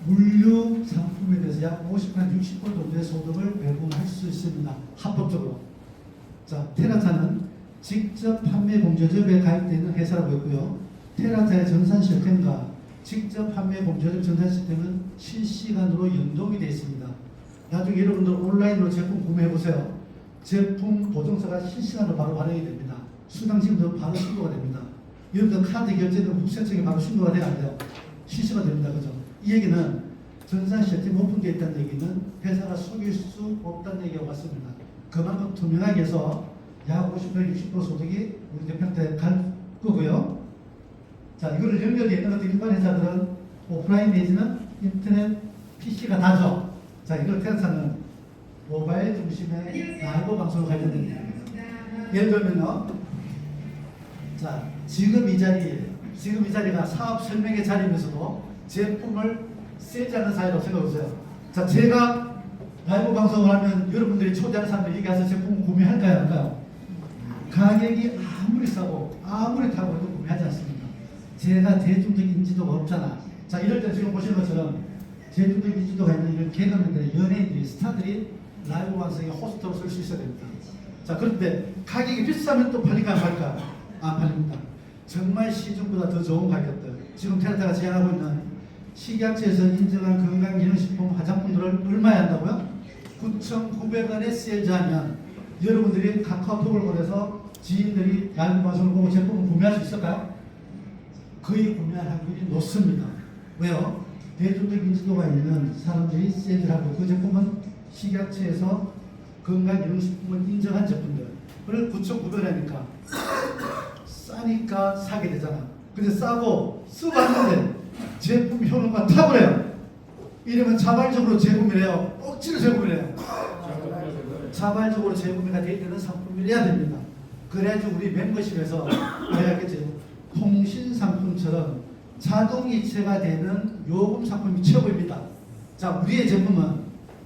물류 상품에 대해서 약 50%, 60% 정도의 소득을 배분할 수 있습니다. 합법적으로. 자, 테라타는 직접 판매 공제조합에 가입되어 있는 회사라고 했고요. 테라타의 전산 시스템과 직접 판매 공제조합 전산 시스템은 실시간으로 연동이 되어 있습니다. 나중에 여러분들 온라인으로 제품 구매해 보세요. 제품 보증서가 실시간으로 바로 발행이 됩니다. 수당 지금도 바로 신고가 됩니다. 여러분들 카드 결제는 국세청에 바로 신고가 돼야 안 돼요. 실시가 됩니다. 그죠? 이 얘기는 전산 시스템이 오픈되어 있다는 얘기는 회사가 속일 수 없다는 얘기가 맞습니다. 그만큼 투명하게 해서 약 50%, 60% 소득이 우리 대표한테 갈 거고요. 자, 이거를 연결되어 있는 것도 일반 회사들은 오프라인 내지는 인터넷, PC가 다죠. 자, 이걸 테라타는 모바일 중심의 라이브 방송을 관련된 얘기입니다. 예를 들면요. 자, 지금 이 자리가 사업 설명회 자리면서도 제품을 세일즈하는 사이라고 생각해보세요. 자, 제가 라이브 방송을 하면 여러분들이 초대하는 사람들이 여기 와서 제품 구매할까요? 할까요? 가격이 아무리 싸고 아무리 타고 해도 구매하지 않습니다. 제가 대중적 인지도가 없잖아. 자, 이럴 때 지금 보시는 것처럼 대중적 인지도가 있는 이런 개그맨들, 연예인들이, 스타들이 라이브 방송에 호스트로 쓸 수 있어야 됩니다. 자, 그런데 가격이 비싸면 또 팔릴까 안 팔릴까? 안 팔립니다. 정말 시중보다 더 좋은 가격들, 지금 테라타가 제안하고 있는 식약처에서 인정한 건강기능식품 화장품들을 얼마에 한다고요? 9,900원에 세일즈하면 여러분들이 카카오톡을 보내서 지인들이 라이브 방송을 보고 제품을 구매할 수 있을까요? 거의 구매할 확률이 높습니다. 왜요? 대중적 인지도가 있는 사람들이 세일즈하고 그 제품은 식약처에서 건강기능식품을 인정한 제품들. 그걸 9,900원이니까 싸니까 사게 되잖아. 근데 싸고 써봤는데 제품 효능과 탁월해요. 이러면 자발적으로 재구매래요. 억지로 재구매래요. 자발적으로 재구매가 되어 있는 상품이어야 됩니다. 그래야지 우리 멤버십에서 해야겠지. 통신 상품처럼 자동이체가 되는 요금 상품이 최고입니다. 자, 우리의 제품은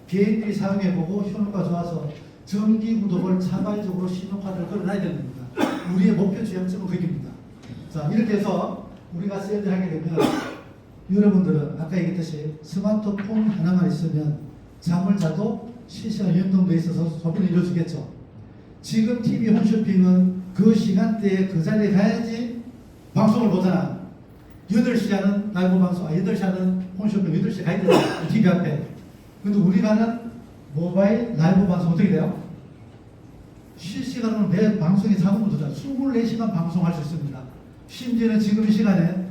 개인들이 사용해보고 효능가 좋아서 정기 구독을 자발적으로 신용카드를 걸어놔야 됩니다. 우리의 목표 지향점은 그입니다. 자, 이렇게 해서 우리가 세일을 하게 되면 여러분들은 아까 얘기했듯이 스마트폰 하나만 있으면 잠을 자도 실시간 연동돼 있어서 소비를 이루어지겠죠. 지금 TV 홈쇼핑은 그 시간대에 그 자리에 가야지 방송을 보잖아. 8시 하는 라이브 방송, 8시 하는 홈쇼핑 8시에 가야 되잖아. TV 앞에. 근데 우리가 하는 모바일 라이브 방송 어떻게 돼요? 실시간으로 매 방송에 잡으면 되잖아. 24시간 방송할 수 있습니다. 심지어는 지금 이 시간에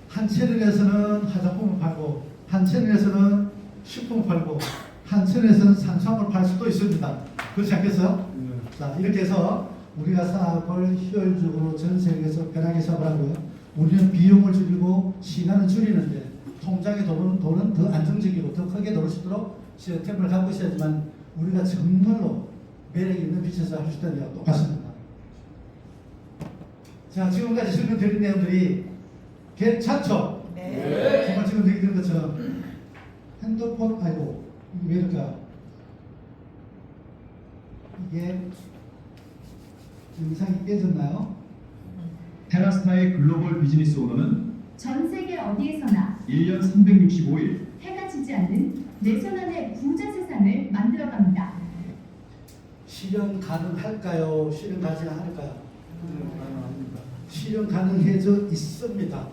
한 채널에서는 화장품을 팔고 한 채널에서는 식품을 팔고 한 채널에서는 산수화물을 팔 수도 있습니다. 그렇지 않겠어요? 자, 이렇게 해서 우리가 사업을 효율적으로 전 세계에서 편하게 사업을 하고요. 우리는 비용을 줄이고 시간을 줄이는데 통장에 돈은 더 안정적이고 더 크게 넣을 수 있도록 시스템을 갖고 있어야지만 우리가 정말로 매력 있는 비즈니스를 할 수 있다는 게 똑같습니다. 자, 지금까지 설명드린 내용들이 괜찮죠? 네. 정말 지금 얘기 드린 것처럼 핸드폰, 아이고, 이게 왜 이럴까? 이게 영상이 깨졌나요? 테라스타의 글로벌 비즈니스 오너는 전 세계 어디에서나 1년 365일 해가 지지 않는 내 손 안의 부자 세상을 만들어갑니다. 실현 가능할까요? 실현 가능할까요? 실현 가능해져 있습니다.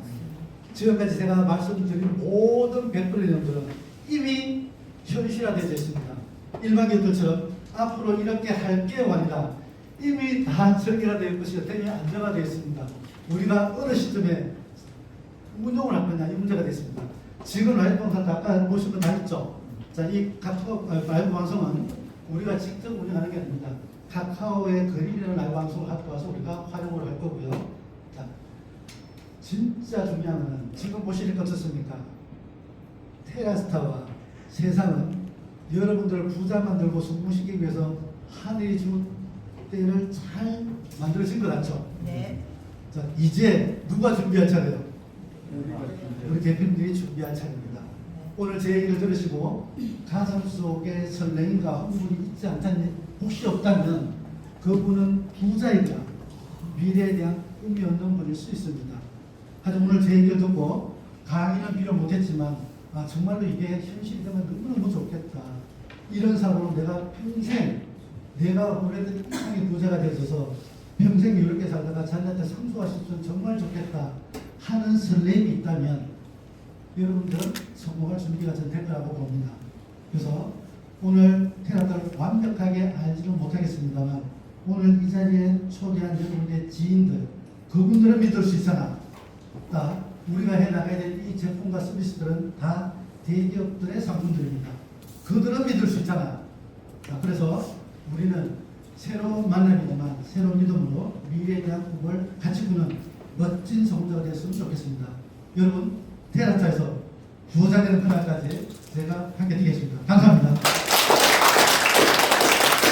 지금까지 제가 말씀드린 모든 100%의 내용들은 이미 현실화되어 있습니다. 일반기업들처럼 앞으로 이렇게 할게요 아니라 이미 다 설계가 되어 있고 시스템이 안정화되어 있습니다. 우리가 어느 시점에 운용을 할 거냐 이 문제가 됐습니다. 지금 라이브 방송 아까 보신 거 다 있죠? 자, 이 카카오 라이브 방송은 우리가 직접 운영하는 게 아닙니다. 카카오의 그림이라는 라이브 방송을 갖고 와서 우리가 활용을 할 거고요. 자, 진짜 중요한 거는 지금 보시니까 어떻습니까? 테라스타와 세상은 여러분들을 부자 만들고 성공시키기 위해서 하늘이 준 때를 잘 만들어진 것 같죠? 네. 자, 이제 누가 준비할 차례요? 우리 대표님들이 준비할 차례입니다. 오늘 제 얘기를 들으시고 가슴 속에 설레임과 흥분이 있지 않다니 혹시 없다면 그분은 부자이자 미래에 대한 꿈이 없는 분일 수 있습니다. 하지만 오늘 제 얘기를 듣고 강의는 비록 못했지만 정말로 이게 현실이 되면 너무너무 좋겠다. 이런 사고로 내가 평생 내가 원래는 이상의 부자가 되어서 평생 이렇게 살다가 자녀한테 상속할 수 있으면 정말 좋겠다 하는 설렘이 있다면 여러분들은 성공할 준비가 전 될 거라고 봅니다. 그래서 오늘 테라타를 완벽하게 알지는 못하겠습니다만 오늘 이 자리에 초대한 여러분의 지인들 그분들은 믿을 수 있으나 우리가 해나가야 될 이 제품과 서비스들은 다 대기업들의 상품들입니다. 그들은 믿을 수 있잖아. 그래서 우리는 새로운 만남이지만 새로운 믿음으로 미래에 대한 꿈을 같이 꾸는 멋진 성도가 됐으면 좋겠습니다. 여러분 테라타에서 부자 되는 그날까지 제가 함께 되겠습니다. 감사합니다.